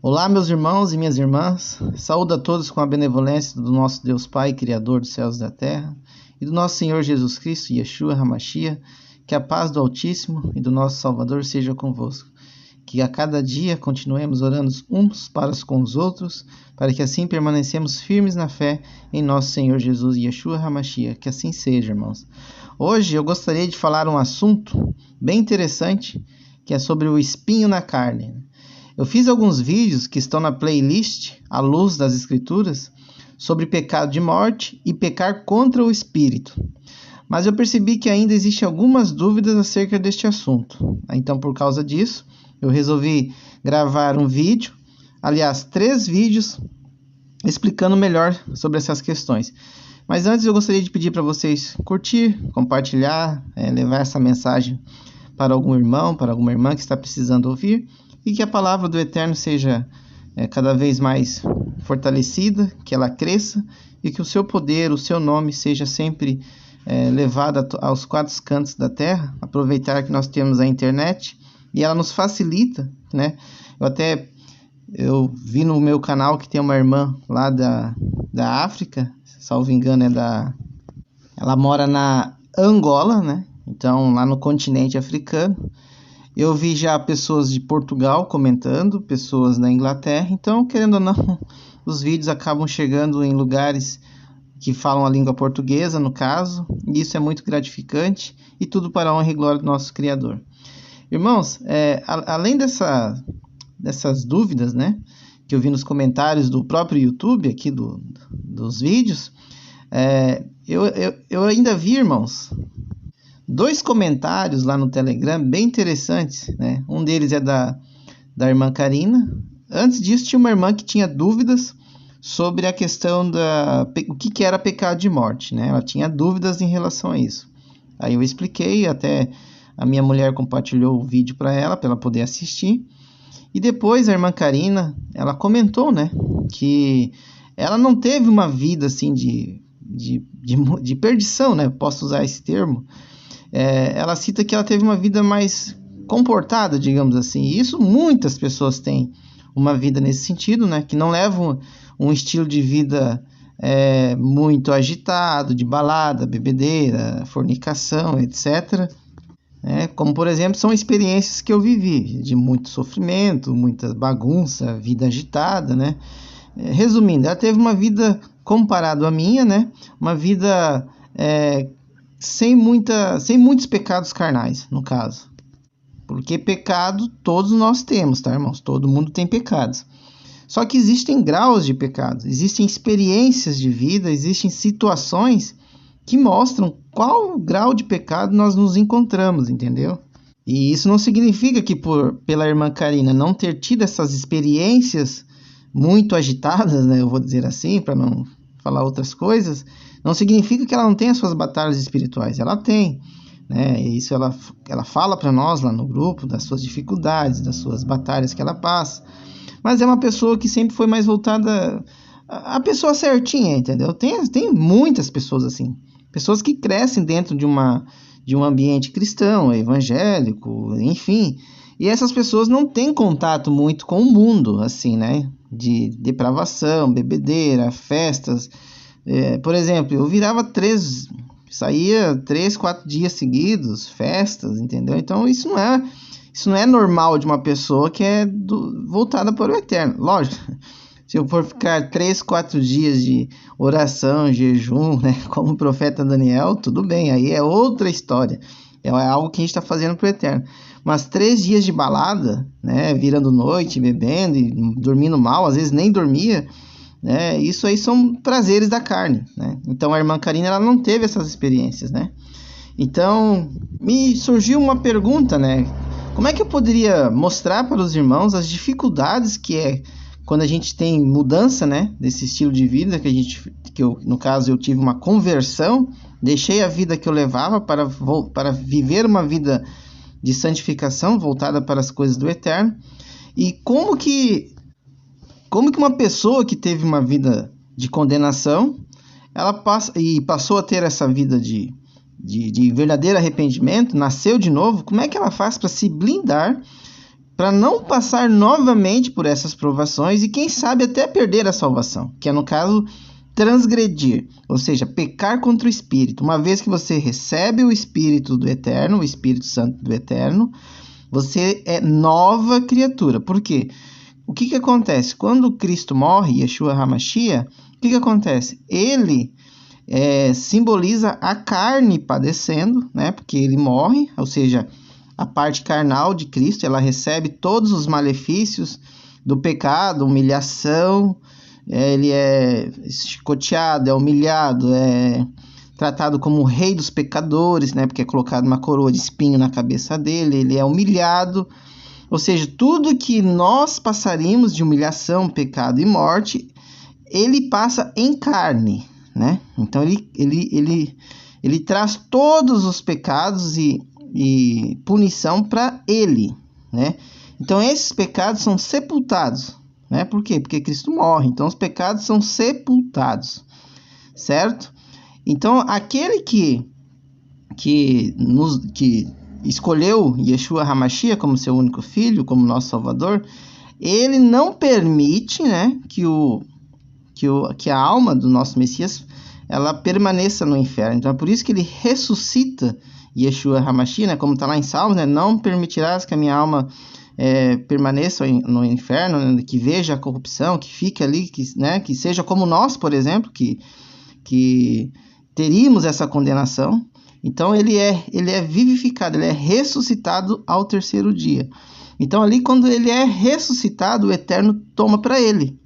Olá, meus irmãos e minhas irmãs. Saúdo a todos com a benevolência do nosso Deus Pai, Criador dos céus e da terra, e do nosso Senhor Jesus Cristo, Yeshua HaMashiach. Que a paz do Altíssimo e do nosso Salvador seja convosco. Que a cada dia continuemos orando uns para com os outros, para que assim permanecemos firmes na fé em nosso Senhor Jesus Yeshua HaMashiach. Que assim seja, irmãos. Hoje eu gostaria de falar um assunto bem interessante, que é sobre o espinho na carne. Eu fiz alguns vídeos que estão na playlist À Luz das Escrituras sobre pecado de morte e pecar contra o Espírito. Mas eu percebi que ainda existem algumas dúvidas acerca deste assunto. Então, por causa disso, eu resolvi gravar um vídeo, aliás, 3 vídeos, explicando melhor sobre essas questões. Mas antes eu gostaria de pedir para vocês curtir, compartilhar, levar essa mensagem para algum irmão, para alguma irmã que está precisando ouvir, e que a palavra do Eterno seja cada vez mais fortalecida, que ela cresça e que o seu poder, o seu nome seja sempre levado aos 4 cantos da terra. Aproveitar que nós temos a internet e ela nos facilita, né? Eu vi no meu canal que tem uma irmã lá da África, salvo engano ela mora na Angola, né? Então lá no continente africano. Eu vi já pessoas de Portugal comentando, pessoas da Inglaterra. Então, querendo ou não, os vídeos acabam chegando em lugares que falam a língua portuguesa, no caso. E isso é muito gratificante. E tudo para a honra e glória do nosso Criador. Irmãos, além dessas dúvidas, né, que eu vi nos comentários do próprio YouTube, aqui dos vídeos, eu ainda vi, irmãos, 2 comentários lá no Telegram bem interessantes, né? Um deles é da irmã Karina. Antes disso tinha uma irmã que tinha dúvidas sobre a questão o que era pecado de morte, né? Ela tinha dúvidas em relação a isso. Aí eu expliquei, até a minha mulher compartilhou o vídeo para ela poder assistir. E depois a irmã Karina, ela comentou, né, que ela não teve uma vida assim de perdição, né? Posso usar esse termo. Ela cita que ela teve uma vida mais comportada, digamos assim. E isso muitas pessoas têm uma vida nesse sentido, né? Que não levam um estilo de vida muito agitado, de balada, bebedeira, fornicação, etc. Como, por exemplo, são experiências que eu vivi, de muito sofrimento, muita bagunça, vida agitada, né? Resumindo, ela teve uma vida, comparado à minha, né? Uma vida sem muitos pecados carnais, no caso. Porque pecado todos nós temos, tá, irmãos? Todo mundo tem pecados. Só que existem graus de pecados, existem experiências de vida, existem situações que mostram qual grau de pecado nós nos encontramos, entendeu? E isso não significa que pela irmã Karina não ter tido essas experiências muito agitadas, né? Eu vou dizer assim, para não falar outras coisas, não significa que ela não tenha as suas batalhas espirituais. Ela tem, né? E isso ela fala para nós lá no grupo das suas dificuldades, das suas batalhas que ela passa. Mas é uma pessoa que sempre foi mais voltada a pessoa certinha, entendeu? Tem muitas pessoas assim, pessoas que crescem dentro de um ambiente cristão, evangélico, enfim. E essas pessoas não têm contato muito com o mundo, assim, né? De depravação, bebedeira, festas. Por exemplo, eu saía 3, 4 dias seguidos, festas, entendeu? Então isso não é normal de uma pessoa que é voltada para o Eterno. Lógico, se eu for ficar 3, 4 dias de oração, jejum, né, como o profeta Daniel, tudo bem, aí é outra história. É algo que a gente está fazendo para o Eterno. Mas 3 dias de balada, né, virando noite, bebendo e dormindo mal, às vezes nem dormia, né, isso aí são prazeres da carne, né? Então a irmã Karina, ela não teve essas experiências, né? Então me surgiu uma pergunta, né? Como é que eu poderia mostrar para os irmãos as dificuldades que quando a gente tem mudança, né, desse estilo de vida, no caso eu tive uma conversão, deixei a vida que eu levava para viver uma vida de santificação voltada para as coisas do Eterno. E como que uma pessoa que teve uma vida de condenação, ela passou a ter essa vida de verdadeiro arrependimento, nasceu de novo, como é que ela faz para se blindar para não passar novamente por essas provações e quem sabe até perder a salvação, que é no caso transgredir, ou seja, pecar contra o Espírito. Uma vez que você recebe o Espírito do Eterno, o Espírito Santo do Eterno, você é nova criatura. Por quê? O que acontece? Quando Cristo morre, Yeshua HaMashiach, o que acontece? Ele simboliza a carne padecendo, né? Porque ele morre, ou seja, a parte carnal de Cristo, ela recebe todos os malefícios do pecado, humilhação, ele é chicoteado, é humilhado, é tratado como o rei dos pecadores, né? Porque é colocado uma coroa de espinho na cabeça dele, ele é humilhado, ou seja, tudo que nós passaríamos de humilhação, pecado e morte, ele passa em carne, né? Então ele traz todos os pecados e punição para ele, né? Então esses pecados são sepultados, né? Por quê? Porque Cristo morre, então os pecados são sepultados, certo? Então aquele que escolheu Yeshua HaMashiach como seu único filho, como nosso Salvador, ele não permite, né, que a alma do nosso Messias ela permaneça no inferno. Então é por isso que ele ressuscita Yeshua HaMashiach, né, como está lá em Salmos, né, não permitirás que a minha alma permaneça no inferno, né, que veja a corrupção, que fique ali, que seja como nós, por exemplo, que teríamos essa condenação. Então ele é vivificado, ele é ressuscitado ao terceiro dia. Então ali quando ele é ressuscitado, o Eterno toma para ele,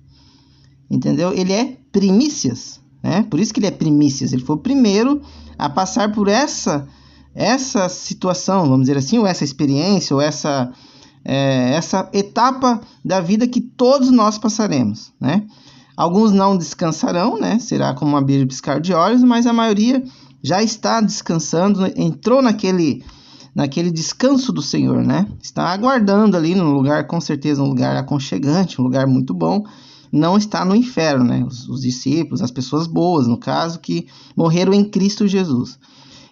entendeu? Ele é primícias, né? Por isso que ele é primícias, ele foi o primeiro a passar por essa situação, vamos dizer assim, ou essa experiência, ou essa etapa da vida que todos nós passaremos, né? Alguns não descansarão, né? Será como uma abrir e piscar de olhos, mas a maioria já está descansando, entrou naquele descanso do Senhor, né? Está aguardando ali num lugar, com certeza um lugar aconchegante, um lugar muito bom, não está no inferno, né? Os discípulos, as pessoas boas, no caso, que morreram em Cristo Jesus.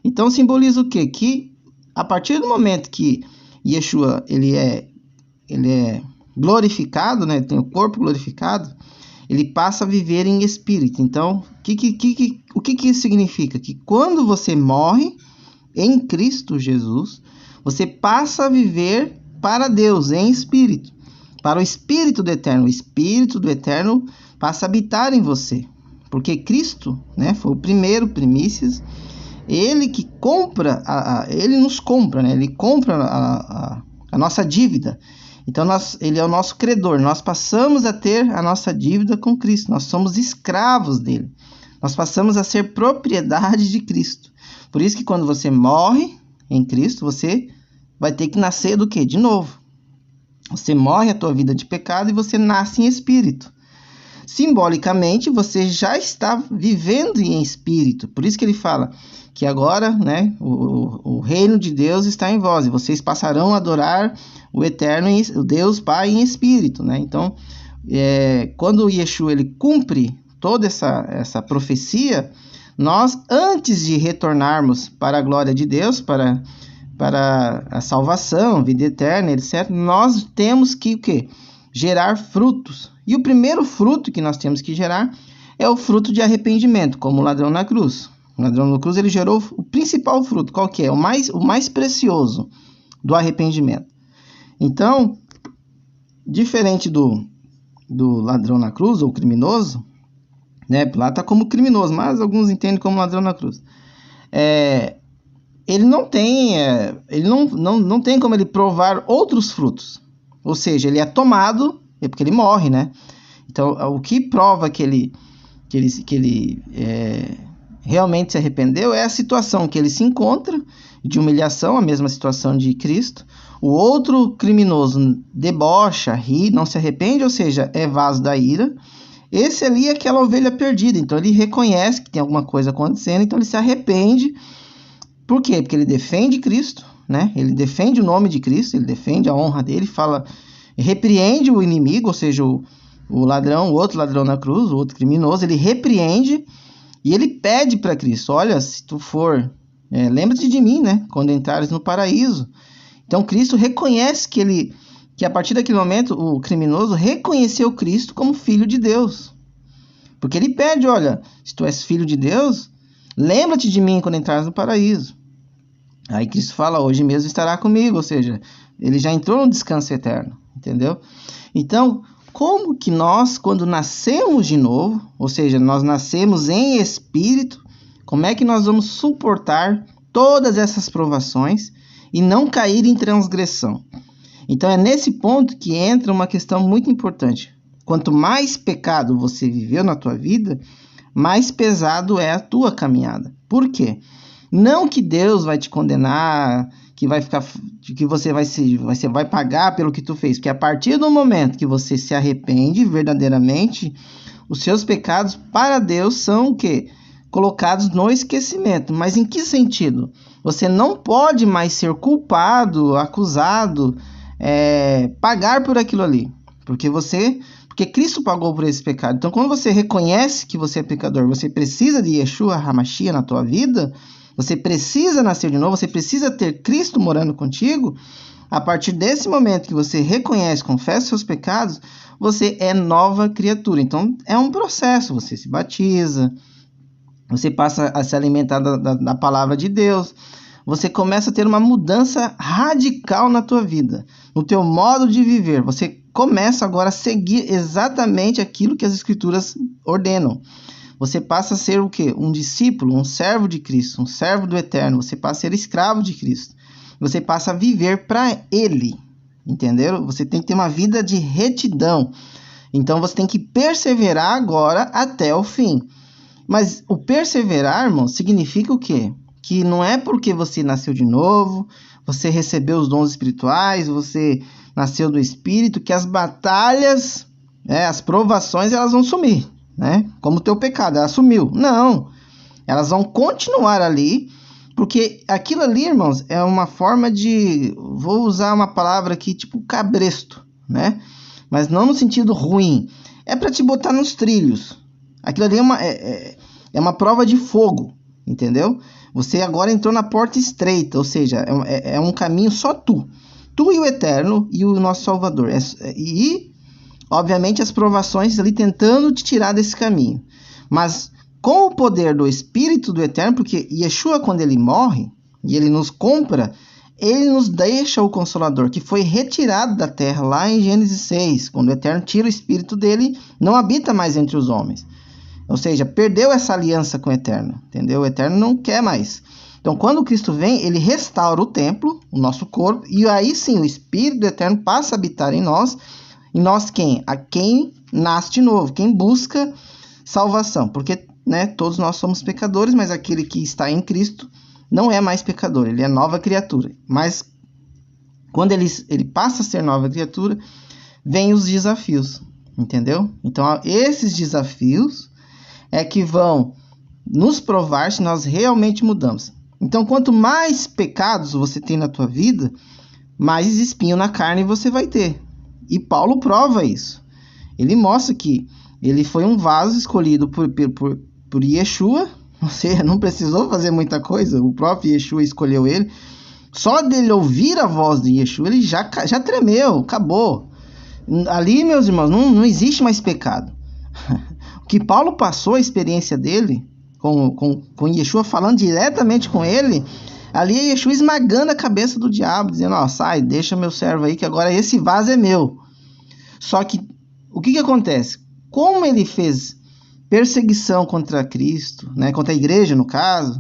Então simboliza o quê? Que a partir do momento que Yeshua ele é glorificado, né? Ele tem o corpo glorificado, ele passa a viver em espírito. Então, o que isso significa? Que quando você morre em Cristo Jesus, você passa a viver para Deus, em espírito, para o Espírito do Eterno. O Espírito do Eterno passa a habitar em você, porque Cristo, né, foi o primeiro, primícias, ele que compra, ele nos compra, né, ele compra a nossa dívida. Então, ele é o nosso credor, nós passamos a ter a nossa dívida com Cristo, nós somos escravos dele, nós passamos a ser propriedade de Cristo. Por isso que quando você morre em Cristo, você vai ter que nascer do quê? De novo. Você morre a tua vida de pecado e você nasce em espírito. Simbolicamente, você já está vivendo em espírito. Por isso que ele fala que agora, né, o reino de Deus está em vós, e vocês passarão a adorar o Eterno, o Deus Pai em espírito, né? Então, quando o Yeshua ele cumpre toda essa profecia, nós, antes de retornarmos para a glória de Deus, para a salvação, vida eterna, etc., nós temos que o quê? Gerar frutos. E o primeiro fruto que nós temos que gerar é o fruto de arrependimento, como o ladrão na cruz. O ladrão na cruz ele gerou o principal fruto, qual que é? O mais precioso do arrependimento. Então, diferente do ladrão na cruz, ou criminoso, né? Lá está como criminoso, mas alguns entendem como ladrão na cruz. Ele não tem como ele provar outros frutos. Ou seja, ele é tomado, porque ele morre, né? Então, o que prova que ele realmente se arrependeu é a situação que ele se encontra de humilhação, a mesma situação de Cristo. O outro criminoso debocha, ri, não se arrepende, ou seja, é vaso da ira. Esse ali é aquela ovelha perdida, então ele reconhece que tem alguma coisa acontecendo, então ele se arrepende. Por quê? Porque ele defende Cristo, né? Ele defende o nome de Cristo, ele defende a honra dele, repreende o inimigo, ou seja, o ladrão, o outro ladrão na cruz, o outro criminoso, ele repreende e ele pede para Cristo: olha, se tu for, lembra-te de mim, né? Quando entrares no paraíso. Então Cristo reconhece que que a partir daquele momento o criminoso reconheceu Cristo como filho de Deus. Porque ele pede, olha, se tu és filho de Deus, lembra-te de mim quando entrares no paraíso. Aí Cristo fala, hoje mesmo estará comigo, ou seja, ele já entrou no descanso eterno, entendeu? Então, como que nós, quando nascemos de novo, ou seja, nós nascemos em espírito, como é que nós vamos suportar todas essas provações e não cair em transgressão? Então é nesse ponto que entra uma questão muito importante. Quanto mais pecado você viveu na tua vida, mais pesado é a tua caminhada. Por quê? Não que Deus vai te condenar, que você vai pagar pelo que tu fez, porque a partir do momento que você se arrepende verdadeiramente, os seus pecados para Deus são o quê? Colocados no esquecimento. Mas em que sentido? Você não pode mais ser culpado, acusado, pagar por aquilo ali, porque Cristo pagou por esse pecado. Então, quando você reconhece que você é pecador, você precisa de Yeshua HaMashiach na tua vida, você precisa nascer de novo, você precisa ter Cristo morando contigo. A partir desse momento que você reconhece, confessa seus pecados, você é nova criatura. Então, é um processo. Você se batiza, você passa a se alimentar da palavra de Deus, você começa a ter uma mudança radical na tua vida, no teu modo de viver. Você começa agora a seguir exatamente aquilo que as Escrituras ordenam. Você passa a ser o quê? Um discípulo, um servo de Cristo, um servo do Eterno. Você passa a ser escravo de Cristo. Você passa a viver para Ele, entenderam? Você tem que ter uma vida de retidão. Então você tem que perseverar agora até o fim. Mas o perseverar, irmão, significa o quê? Que não é porque você nasceu de novo, você recebeu os dons espirituais, você nasceu do Espírito, que as batalhas, as provações, elas vão sumir, né? Como o teu pecado, ela sumiu. Não, elas vão continuar ali, porque aquilo ali, irmãos, é uma forma de, vou usar uma palavra aqui, tipo cabresto, né? Mas não no sentido ruim, é para te botar nos trilhos. Aquilo ali é uma prova de fogo, entendeu? Você agora entrou na porta estreita, ou seja, é um caminho só tu e o Eterno e o nosso Salvador. E, obviamente, as provações ali tentando te tirar desse caminho. Mas com o poder do Espírito do Eterno, porque Yeshua, quando ele morre e ele nos compra, ele nos deixa o Consolador, que foi retirado da terra lá em Gênesis 6, quando o Eterno tira o Espírito dele, não habita mais entre os homens. Ou seja, perdeu essa aliança com o Eterno, entendeu? O Eterno não quer mais. Então, quando Cristo vem, ele restaura o templo, o nosso corpo, e aí sim, o Espírito do Eterno passa a habitar em nós. E nós quem? A quem nasce de novo, quem busca salvação. Porque, né, todos nós somos pecadores, mas aquele que está em Cristo não é mais pecador, ele é nova criatura. Mas, quando ele passa a ser nova criatura, vem os desafios, entendeu? Então, esses desafios é que vão nos provar se nós realmente mudamos. Então, quanto mais pecados você tem na tua vida, mais espinho na carne você vai ter. E Paulo prova isso. Ele mostra que ele foi um vaso escolhido por Yeshua. Ou seja, não precisou fazer muita coisa. O próprio Yeshua escolheu ele. Só dele ouvir a voz de Yeshua, ele já tremeu, acabou. Ali, meus irmãos, não existe mais pecado. O que Paulo passou, a experiência dele, com Yeshua falando diretamente com ele, ali é Yeshua esmagando a cabeça do diabo, dizendo, sai, deixa meu servo aí, que agora esse vaso é meu. Só que, o que acontece? Como ele fez perseguição contra Cristo, né, contra a igreja, no caso,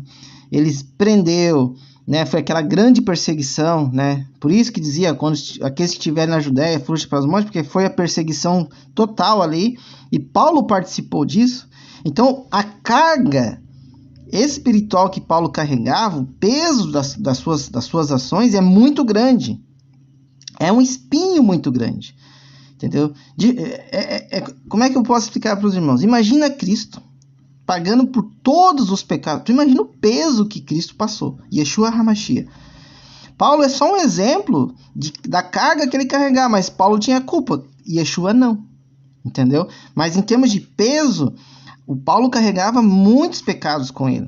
ele prendeu, né, foi aquela grande perseguição, né, por isso que dizia, quando aqueles que estiverem na Judéia, fuja para os montes, porque foi a perseguição total ali, e Paulo participou disso. Então, a carga espiritual que Paulo carregava, o peso das suas ações é muito grande. É um espinho muito grande. Entendeu? Como é que eu posso explicar para os irmãos? Imagina Cristo pagando por todos os pecados. Tu imagina o peso que Cristo passou. Yeshua HaMashiach. Paulo é só um exemplo da carga que ele carregava, mas Paulo tinha culpa. Yeshua não. Entendeu? Mas em termos de peso, o Paulo carregava muitos pecados com ele.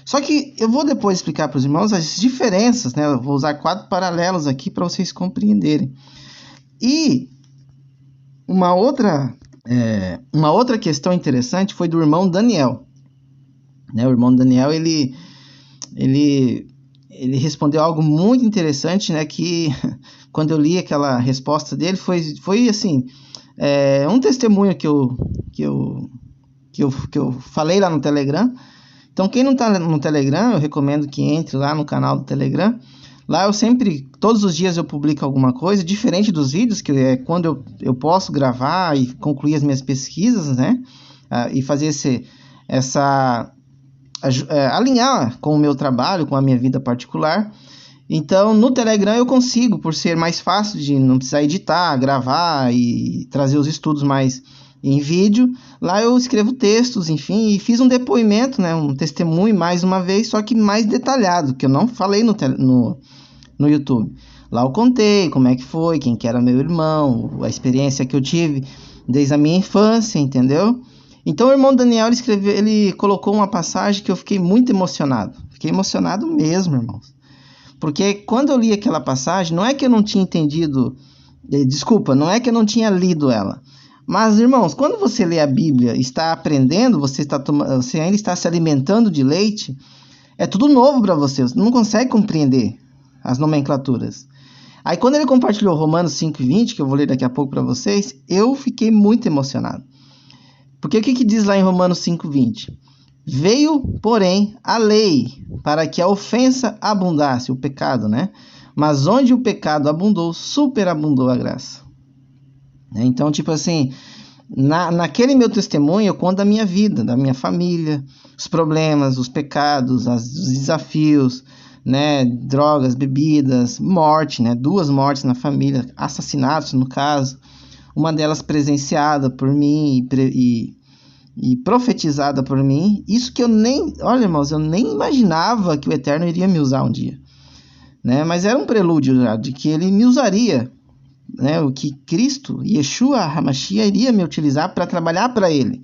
Só que eu vou depois explicar para os irmãos as diferenças, né? Eu vou usar 4 paralelos aqui para vocês compreenderem. E uma outra questão interessante foi do irmão Daniel, né? O irmão Daniel, ele respondeu algo muito interessante, né? Que quando eu li aquela resposta dele, foi assim, um testemunho que eu falei lá no Telegram. Então, quem não está no Telegram, eu recomendo que entre lá no canal do Telegram. Lá eu sempre, todos os dias eu publico alguma coisa, diferente dos vídeos, que é quando eu posso gravar e concluir as minhas pesquisas, né? E fazer alinhar com o meu trabalho, com a minha vida particular. Então, no Telegram eu consigo, por ser mais fácil de não precisar editar, gravar e trazer os estudos mais em vídeo. Lá eu escrevo textos, enfim, e fiz um depoimento, né, um testemunho mais uma vez, só que mais detalhado, que eu não falei no YouTube. Lá eu contei como é que foi, quem que era meu irmão, a experiência que eu tive desde a minha infância, entendeu? Então o irmão Daniel, ele colocou uma passagem que eu fiquei muito emocionado. Fiquei emocionado mesmo, irmãos. Porque quando eu li aquela passagem, não é que eu não tinha entendido, não é que eu não tinha lido ela. Mas, irmãos, quando você lê a Bíblia e está aprendendo, você ainda está se alimentando de leite, é tudo novo para você não consegue compreender as nomenclaturas. Aí quando ele compartilhou Romanos 5:20, que eu vou ler daqui a pouco para vocês, eu fiquei muito emocionado. Porque o que diz lá em Romanos 5:20? Veio, porém, a lei para que a ofensa abundasse, o pecado, né? Mas onde o pecado abundou, superabundou a graça. Então, tipo assim, naquele meu testemunho eu conto da minha vida, da minha família, os problemas, os pecados, os desafios, né? Drogas, bebidas, morte, né? 2 mortes na família, assassinatos no caso, uma delas presenciada por mim e profetizada por mim. Isso que olha, irmãos, eu nem imaginava que o Eterno iria me usar um dia, né? Mas era um prelúdio já de que ele me usaria, né? O que Cristo, Yeshua HaMashiach, iria me utilizar para trabalhar para ele.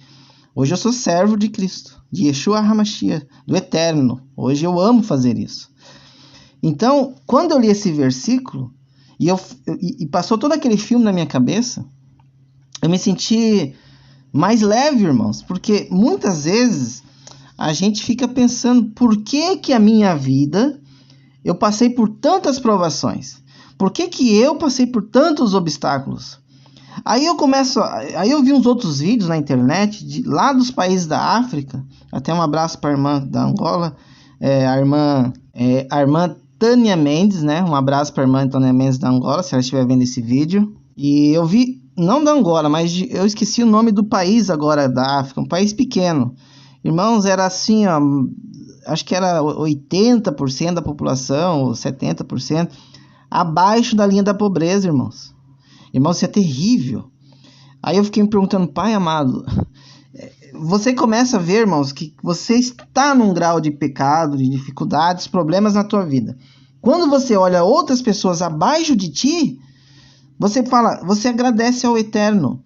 Hoje eu sou servo de Cristo, de Yeshua HaMashiach, do Eterno. Hoje eu amo fazer isso. Então, quando eu li esse versículo e passou todo aquele filme na minha cabeça, eu me senti mais leve, irmãos, porque muitas vezes a gente fica pensando por que a minha vida eu passei por tantas provações? Por que eu passei por tantos obstáculos? Aí eu vi uns outros vídeos na internet, lá dos países da África. Até um abraço para a irmã da Angola, a irmã Tânia Mendes, né? Um abraço para a irmã Tânia Mendes da Angola, se ela estiver vendo esse vídeo. E eu vi, não da Angola, mas eu esqueci o nome do país agora da África, um país pequeno. Irmãos, era assim, ó, acho que era 80% da população, ou 70%, abaixo da linha da pobreza, irmãos. Irmãos, isso é terrível. Aí eu fiquei me perguntando, Pai amado, você começa a ver, irmãos, que você está num grau de pecado, de dificuldades, problemas na tua vida. Quando você olha outras pessoas abaixo de ti, você agradece ao Eterno.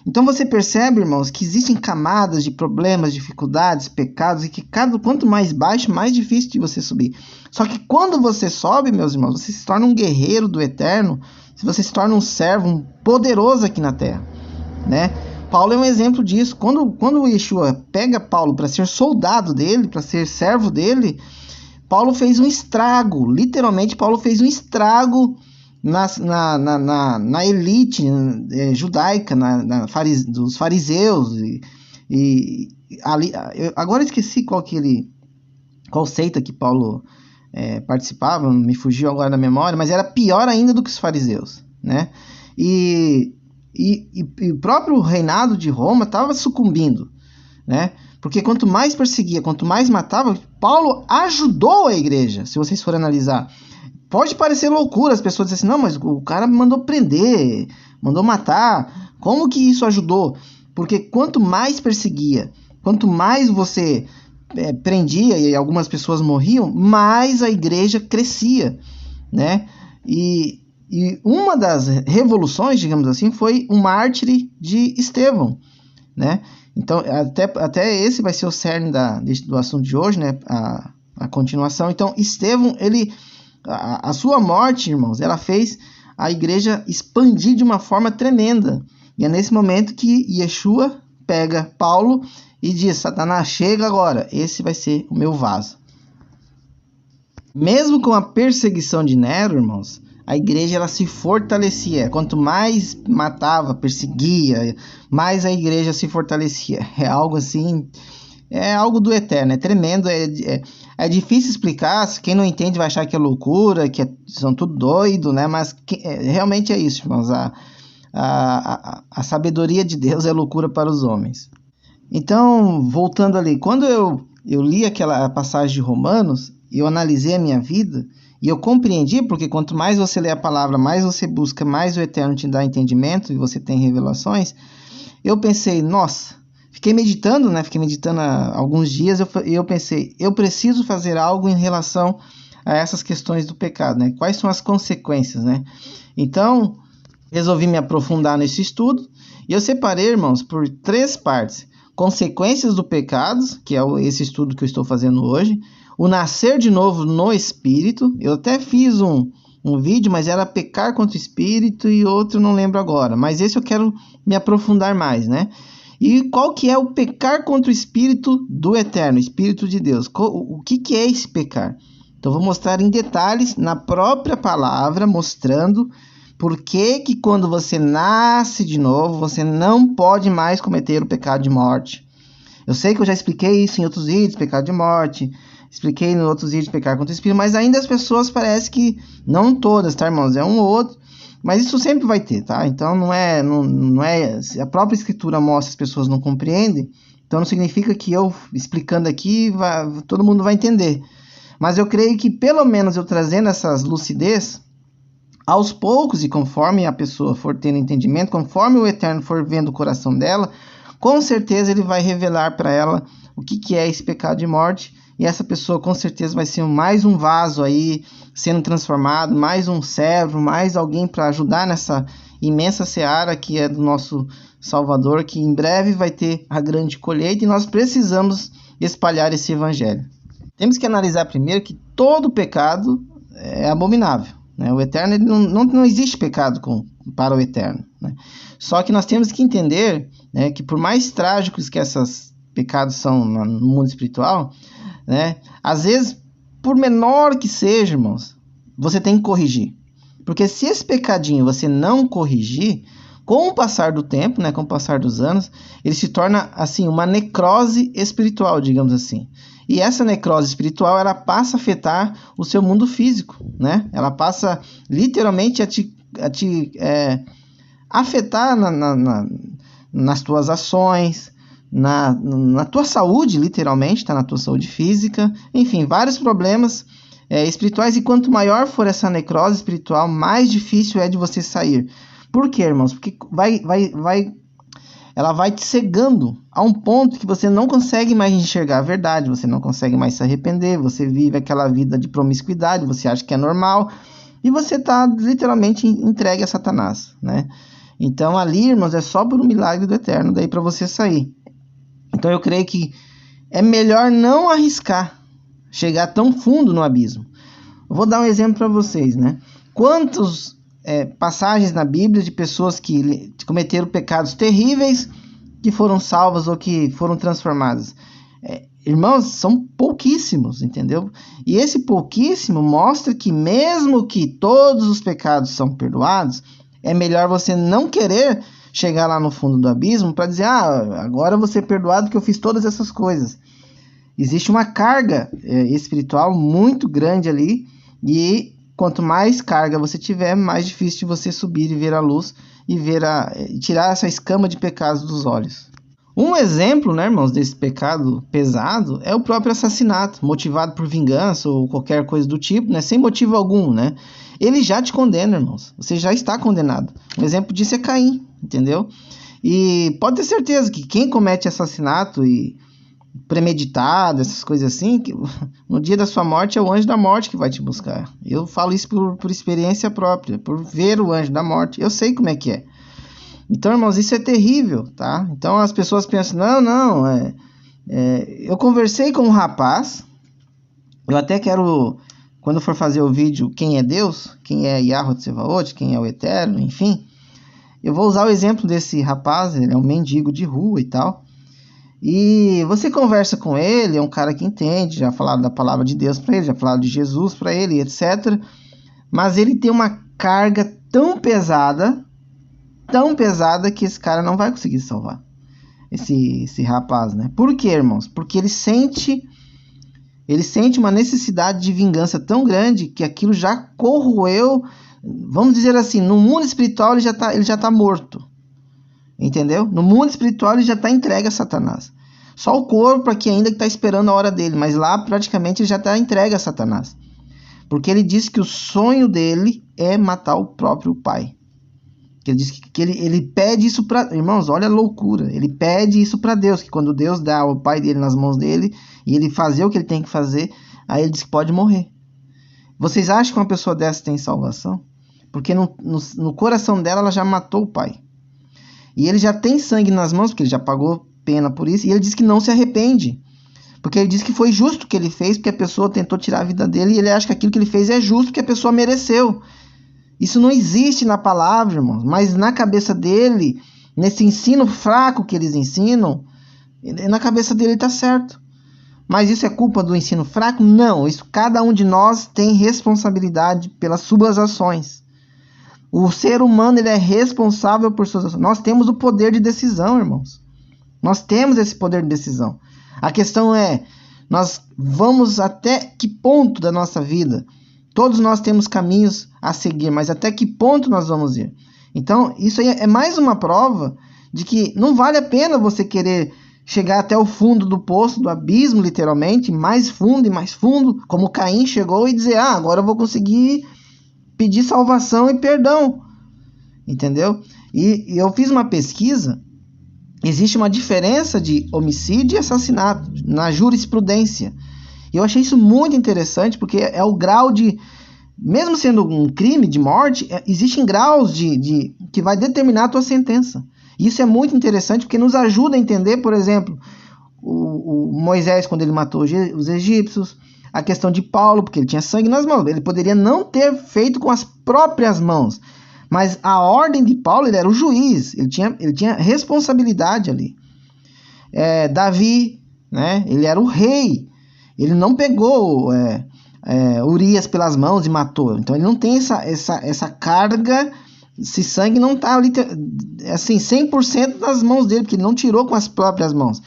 Então você percebe, irmãos, que existem camadas de problemas, dificuldades, pecados, e que quanto mais baixo, mais difícil de você subir. Só que quando você sobe, meus irmãos, você se torna um guerreiro do Eterno, você se torna um servo, um poderoso aqui na terra, né? Paulo é um exemplo disso. Quando o Yeshua pega Paulo para ser soldado dele, para ser servo dele, Paulo fez um estrago. Literalmente, Paulo fez um estrago na elite judaica, dos fariseus. Agora eu esqueci qual seita que Paulo participava, me fugiu agora da memória, mas era pior ainda do que os fariseus, né? E o próprio reinado de Roma estava sucumbindo, né? Porque quanto mais perseguia, quanto mais matava, Paulo ajudou a igreja, se vocês forem analisar. Pode parecer loucura, as pessoas dizem assim, não, mas o cara me mandou prender, mandou matar. Como que isso ajudou? Porque quanto mais perseguia, quanto mais você prendia e algumas pessoas morriam, mais a igreja crescia, né? E uma das revoluções, digamos assim, foi o mártire de Estevão, né? Então, até esse vai ser o cerne do assunto de hoje, né? A continuação. Então, Estevão, a sua morte, irmãos, ela fez a igreja expandir de uma forma tremenda. E é nesse momento que Yeshua pega Paulo e diz: Satanás, chega agora, esse vai ser o meu vaso. Mesmo com a perseguição de Nero, irmãos, a igreja ela se fortalecia. Quanto mais matava, perseguia, mais a igreja se fortalecia. É algo assim, é algo do eterno, é tremendo, é difícil explicar. Quem não entende vai achar que é loucura, são tudo doido, né? Mas realmente é isso, irmãos. A sabedoria de Deus é loucura para os homens. Então, voltando ali, quando eu li aquela passagem de Romanos, eu analisei a minha vida e eu compreendi, porque quanto mais você lê a palavra, mais você busca, mais o Eterno te dá entendimento e você tem revelações. Eu pensei, nossa, fiquei meditando há alguns dias e eu pensei, eu preciso fazer algo em relação a essas questões do pecado, né? Quais são as consequências, né? Então, resolvi me aprofundar nesse estudo e eu separei, irmãos, por 3 partes. Consequências do pecado, que é esse estudo que eu estou fazendo hoje. O nascer de novo no Espírito. Eu até fiz um vídeo, mas era pecar contra o Espírito e outro não lembro agora. Mas esse eu quero me aprofundar mais, né? E qual que é o pecar contra o Espírito do Eterno, Espírito de Deus? O que é esse pecar? Então vou mostrar em detalhes na própria palavra, mostrando por que quando você nasce de novo, você não pode mais cometer o pecado de morte. Eu sei que eu já expliquei isso em outros vídeos, pecado de morte. Expliquei em outros vídeos pecar contra o Espírito, mas ainda as pessoas parecem que, não todas, tá, irmãos? É um ou outro, mas isso sempre vai ter, tá? Então não é, a própria Escritura mostra, as pessoas não compreendem, então não significa que eu explicando aqui, todo mundo vai entender. Mas eu creio que pelo menos eu trazendo essas lucidez, aos poucos e conforme a pessoa for tendo entendimento, conforme o Eterno for vendo o coração dela, com certeza ele vai revelar para ela o que é esse pecado de morte. E essa pessoa com certeza vai ser mais um vaso aí sendo transformado, mais um servo, mais alguém para ajudar nessa imensa seara que é do nosso Salvador, que em breve vai ter a grande colheita e nós precisamos espalhar esse evangelho. Temos que analisar primeiro que todo pecado é abominável, né? O Eterno, ele não existe pecado para o Eterno, né? Só que nós temos que entender, né, que por mais trágicos que esses pecados são no mundo espiritual, né, às vezes, por menor que seja, irmãos, você tem que corrigir. Porque se esse pecadinho você não corrigir, com o passar do tempo, né, com o passar dos anos, ele se torna assim uma necrose espiritual, digamos assim. E essa necrose espiritual, ela passa a afetar o seu mundo físico, né? Ela passa literalmente a te afetar nas tuas ações, na tua saúde, literalmente, tá? Na tua saúde física, enfim, vários problemas espirituais. E quanto maior for essa necrose espiritual, mais difícil é de você sair. Por quê, irmãos? Porque ela vai te cegando a um ponto que você não consegue mais enxergar a verdade, você não consegue mais se arrepender, você vive aquela vida de promiscuidade, você acha que é normal, e você está literalmente entregue a Satanás, né? Então ali, irmãos, é só por um milagre do Eterno daí para você sair. Então eu creio que é melhor não arriscar chegar tão fundo no abismo. Eu vou dar um exemplo para vocês, né? Quantas passagens na Bíblia de pessoas que cometeram pecados terríveis, que foram salvas ou que foram transformadas? Irmãos, são pouquíssimos, entendeu? E esse pouquíssimo mostra que mesmo que todos os pecados são perdoados, é melhor você não querer chegar lá no fundo do abismo para dizer, agora eu vou ser perdoado porque eu fiz todas essas coisas. Existe uma carga espiritual muito grande ali, e quanto mais carga você tiver, mais difícil de você subir e ver a luz e tirar essa escama de pecados dos olhos. Um exemplo, né, irmãos, desse pecado pesado é o próprio assassinato, motivado por vingança ou qualquer coisa do tipo, né, sem motivo algum, né? Ele já te condena, irmãos. Você já está condenado. Um exemplo disso é Caim, entendeu? E pode ter certeza que quem comete assassinato e premeditado, essas coisas assim, que no dia da sua morte é o anjo da morte que vai te buscar. Eu falo isso por experiência própria, por ver o anjo da morte. Eu sei como é que é. Então, irmãos, isso é terrível, tá? Então as pessoas pensam, eu conversei com um rapaz, eu até quero, quando for fazer o vídeo quem é Deus, quem é Yahweh Tsevaot, quem é o Eterno, enfim, eu vou usar o exemplo desse rapaz, ele é um mendigo de rua e tal. E você conversa com ele, é um cara que entende, já falaram da palavra de Deus para ele, já falaram de Jesus para ele, etc. Mas ele tem uma carga tão pesada que esse cara não vai conseguir salvar. Esse rapaz, né? Por quê, irmãos? Porque ele sente uma necessidade de vingança tão grande que aquilo já corroeu, vamos dizer assim, no mundo espiritual ele já tá morto. Entendeu? No mundo espiritual ele já está entregue a Satanás. Só o corpo aqui ainda que está esperando a hora dele, mas lá praticamente ele já está entregue a Satanás. Porque ele diz que o sonho dele é matar o próprio pai. Ele diz que ele pede isso para... Irmãos, olha a loucura. Ele pede isso para Deus, que quando Deus dá o pai dele nas mãos dele, e ele fazer o que ele tem que fazer, aí ele diz que pode morrer. Vocês acham que uma pessoa dessa tem salvação? Porque no coração dela, ela já matou o pai. E ele já tem sangue nas mãos, porque ele já pagou pena por isso, e ele diz que não se arrepende. Porque ele diz que foi justo o que ele fez, porque a pessoa tentou tirar a vida dele, e ele acha que aquilo que ele fez é justo, porque a pessoa mereceu. Isso não existe na palavra, irmãos, mas na cabeça dele, nesse ensino fraco que eles ensinam, na cabeça dele está certo. Mas isso é culpa do ensino fraco? Não, isso cada um de nós tem responsabilidade pelas suas ações. O ser humano ele é responsável por suas ações. Nós temos o poder de decisão, irmãos. Nós temos esse poder de decisão. A questão é, nós vamos até que ponto da nossa vida? Todos nós temos caminhos a seguir, mas até que ponto nós vamos ir? Então, isso aí é mais uma prova de que não vale a pena você querer chegar até o fundo do poço, do abismo, literalmente, mais fundo, como Caim chegou e dizer, agora eu vou conseguir pedir salvação e perdão, entendeu? E eu fiz uma pesquisa, existe uma diferença de homicídio e assassinato na jurisprudência. E eu achei isso muito interessante, porque é o grau de... Mesmo sendo um crime de morte, existem graus que vai determinar a tua sentença. Isso é muito interessante, porque nos ajuda a entender, por exemplo, o Moisés, quando ele matou os egípcios, a questão de Paulo, porque ele tinha sangue nas mãos. Ele poderia não ter feito com as próprias mãos, mas a ordem de Paulo, ele era o juiz, ele tinha responsabilidade ali. Davi, né, ele era o rei. Ele não pegou Urias pelas mãos e matou. Então ele não tem essa carga, esse sangue não está ali assim, 100% nas mãos dele, porque ele não tirou com as próprias mãos.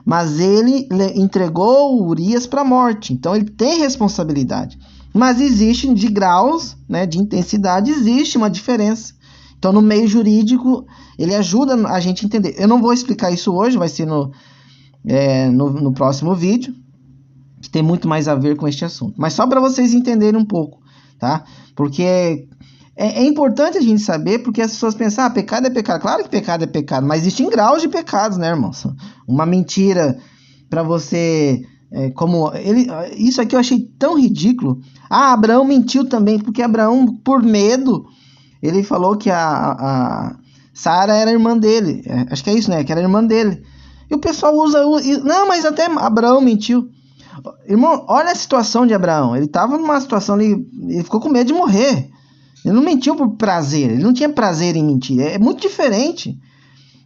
Mas ele entregou Urias para a morte. Então ele tem responsabilidade. Mas existe de graus, né, de intensidade, existe uma diferença. Então no meio jurídico ele ajuda a gente a entender. Eu não vou explicar isso hoje, vai ser no próximo vídeo, que tem muito mais a ver com este assunto. Mas só para vocês entenderem um pouco, tá? Porque é importante a gente saber, porque as pessoas pensam, pecado é pecado. Claro que pecado é pecado, mas existem graus de pecados, né, irmãos? Uma mentira para você... isso aqui eu achei tão ridículo. Abraão mentiu também, porque Abraão, por medo, ele falou que a Sara era irmã dele. Acho que é isso, né? Que era irmã dele. E o pessoal usa... Não, mas até Abraão mentiu. Irmão, olha a situação de Abraão. Ele estava numa situação ali, ele ficou com medo de morrer. Ele não mentiu por prazer, ele não tinha prazer em mentir. É muito diferente.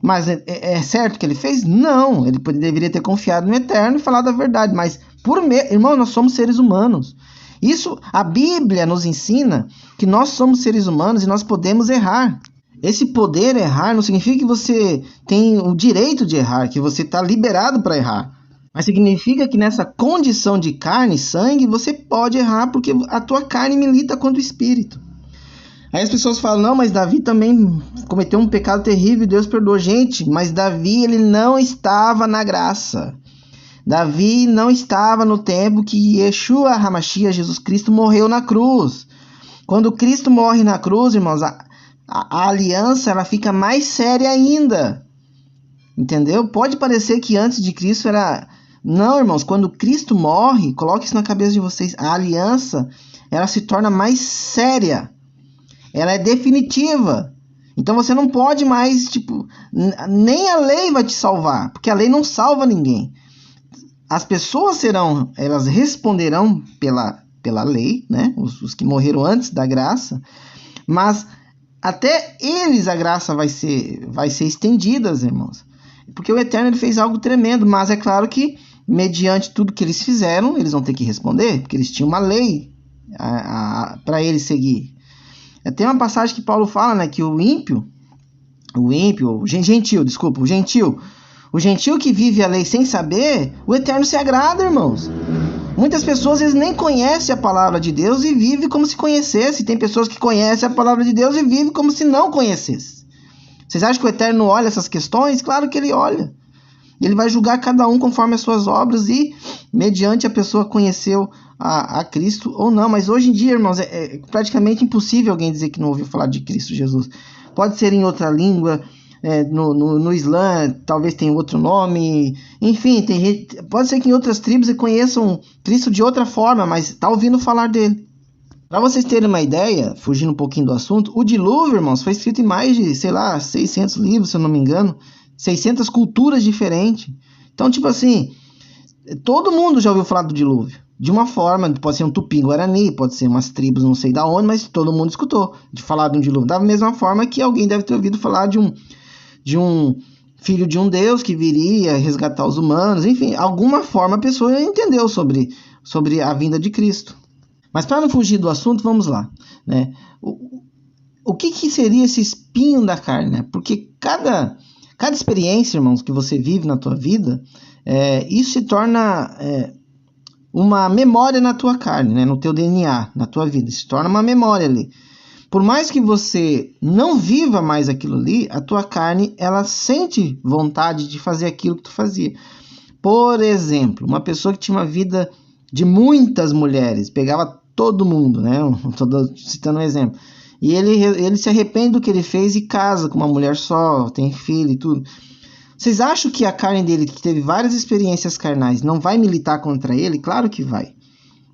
Mas é certo que ele fez? Não, ele deveria ter confiado no Eterno e falado a verdade. Mas por medo, irmão, nós somos seres humanos. Isso, a Bíblia nos ensina que nós somos seres humanos e nós podemos errar. Esse poder errar não significa que você tem o direito de errar, que você está liberado para errar. Mas significa que nessa condição de carne e sangue, você pode errar porque a tua carne milita contra o espírito. Aí as pessoas falam, não, mas Davi também cometeu um pecado terrível e Deus perdoou. Gente, mas Davi, ele não estava na graça. Davi não estava no tempo que Yeshua HaMashiach, Jesus Cristo, morreu na cruz. Quando Cristo morre na cruz, irmãos, a aliança ela fica mais séria ainda. Entendeu? Pode parecer que antes de Cristo era... Não, irmãos, quando Cristo morre, coloque isso na cabeça de vocês, a aliança, ela se torna mais séria. Ela é definitiva. Então você não pode mais, nem a lei vai te salvar, porque a lei não salva ninguém. As pessoas elas responderão pela lei, né? Os que morreram antes da graça, mas até eles a graça vai ser estendida, irmãos. Porque o Eterno ele fez algo tremendo, mas é claro que, mediante tudo que eles fizeram, eles vão ter que responder, porque eles tinham uma lei para eles seguir. Tem uma passagem que Paulo fala, né, que o gentil que vive a lei sem saber, o Eterno se agrada, irmãos. Muitas pessoas eles nem conhecem a palavra de Deus e vivem como se conhecesse. Tem pessoas que conhecem a palavra de Deus e vivem como se não conhecesse. Vocês acham que o Eterno olha essas questões? Claro que ele olha. Ele vai julgar cada um conforme as suas obras e mediante a pessoa conheceu a Cristo ou não. Mas hoje em dia, irmãos, é praticamente impossível alguém dizer que não ouviu falar de Cristo Jesus. Pode ser em outra língua, no Islã talvez tenha outro nome, enfim, pode ser que em outras tribos conheçam Cristo de outra forma, mas está ouvindo falar dele. Para vocês terem uma ideia, fugindo um pouquinho do assunto, o dilúvio, irmãos, foi escrito em mais de, 600 livros, se eu não me engano, 600 culturas diferentes. Então, tipo assim, todo mundo já ouviu falar do dilúvio. De uma forma, pode ser um tupi-guarani, pode ser umas tribos não sei da onde, mas todo mundo escutou de falar de um dilúvio. Da mesma forma que alguém deve ter ouvido falar de um filho de um Deus que viria resgatar os humanos. Enfim, alguma forma a pessoa entendeu sobre a vinda de Cristo. Mas para não fugir do assunto, vamos lá, né? O que seria esse espinho da carne, né? Porque cada experiência, irmãos, que você vive na tua vida, isso se torna uma memória na tua carne, né? No teu DNA, na tua vida, se torna uma memória ali. Por mais que você não viva mais aquilo ali, a tua carne, ela sente vontade de fazer aquilo que tu fazia. Por exemplo, uma pessoa que tinha uma vida de muitas mulheres, pegava todo mundo, né? Estou citando um exemplo. E ele se arrepende do que ele fez e casa com uma mulher só, tem filho e tudo. Vocês acham que a carne dele, que teve várias experiências carnais, não vai militar contra ele? Claro que vai.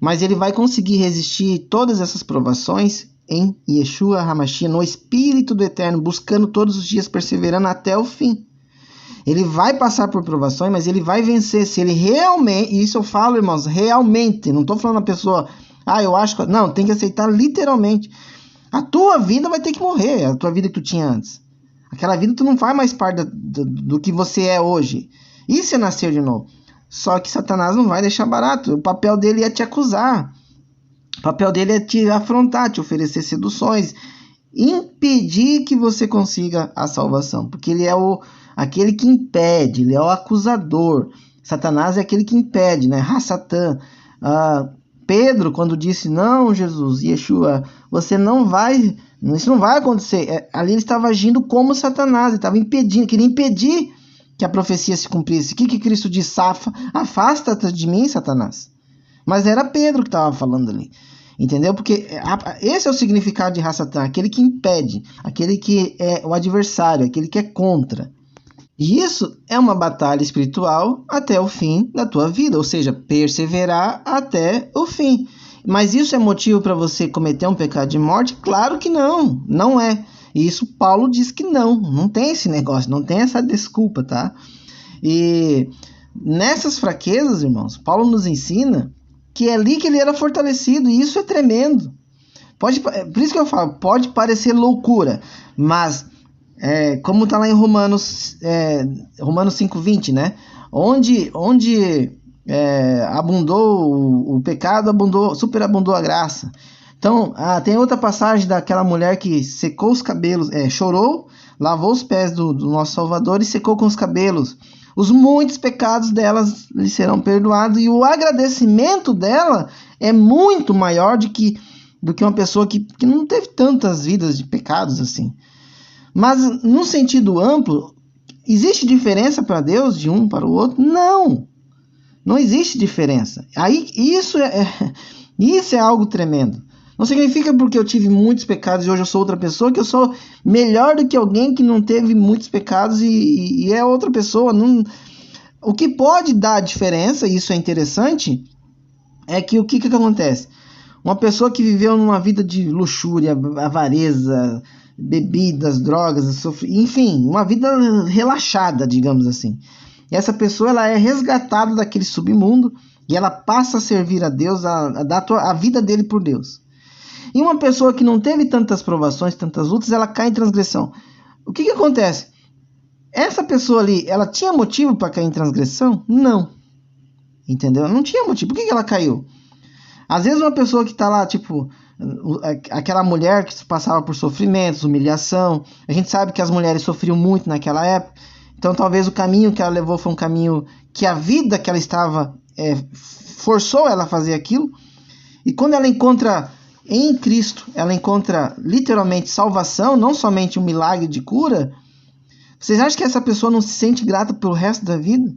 Mas ele vai conseguir resistir todas essas provações em Yeshua HaMashiach, no Espírito do Eterno, buscando todos os dias, perseverando até o fim. Ele vai passar por provações, mas ele vai vencer. Se ele realmente, e isso eu falo, irmãos, realmente, não estou falando a pessoa, eu acho que... Não, tem que aceitar literalmente. A tua vida vai ter que morrer, a tua vida que tu tinha antes. Aquela vida tu não faz mais parte do que você é hoje. Isso é nascer de novo. Só que Satanás não vai deixar barato. O papel dele é te acusar. O papel dele é te afrontar, te oferecer seduções. Impedir que você consiga a salvação. Porque ele é aquele que impede, ele é o acusador. Satanás é aquele que impede, né? Ha-Satã. Pedro, quando disse, não, Jesus, Yeshua, você não vai, isso não vai acontecer. Ali ele estava agindo como Satanás, ele estava impedindo, queria impedir que a profecia se cumprisse. O que Cristo disse? Afasta-te de mim, Satanás. Mas era Pedro que estava falando ali. Entendeu? Porque esse é o significado de Ha-Satã, aquele que impede, aquele que é o adversário, aquele que é contra. E isso é uma batalha espiritual até o fim da tua vida, ou seja, perseverar até o fim. Mas isso é motivo para você cometer um pecado de morte? Claro que não, não é. E isso Paulo diz que não tem esse negócio, não tem essa desculpa, tá? E nessas fraquezas, irmãos, Paulo nos ensina que é ali que ele era fortalecido, e isso é tremendo. Por isso que eu falo, pode parecer loucura, mas... como está lá em Romanos 5:20, né? Onde abundou o pecado, superabundou a graça. Então, tem outra passagem daquela mulher que secou os cabelos, chorou, lavou os pés do nosso Salvador e secou com os cabelos. Os muitos pecados delas lhe serão perdoados, e o agradecimento dela é muito maior do que uma pessoa que não teve tantas vidas de pecados assim. Mas, no sentido amplo, existe diferença para Deus de um para o outro? Não existe diferença. Aí, isso é algo tremendo. Não significa porque eu tive muitos pecados e hoje eu sou outra pessoa, que eu sou melhor do que alguém que não teve muitos pecados e é outra pessoa. O que pode dar diferença, e isso é interessante, é que o que acontece? Uma pessoa que viveu numa vida de luxúria, avareza, bebidas, drogas, enfim, uma vida relaxada, digamos assim. E essa pessoa ela é resgatada daquele submundo E ela passa a servir a Deus, a dar a vida dele por Deus. E uma pessoa que não teve tantas provações, tantas lutas, ela cai em transgressão. O que acontece? Essa pessoa ali, ela tinha motivo para cair em transgressão? Não. Entendeu? Não tinha motivo. Por que ela caiu? Às vezes uma pessoa que está lá, tipo, aquela mulher que passava por sofrimentos, humilhação. A gente sabe que as mulheres sofriam muito naquela época. Então talvez o caminho que ela levou foi um caminho que a vida que ela estava forçou ela a fazer aquilo. E quando ela encontra em Cristo, ela encontra literalmente salvação, não somente um milagre de cura. Vocês acham que essa pessoa não se sente grata pelo resto da vida?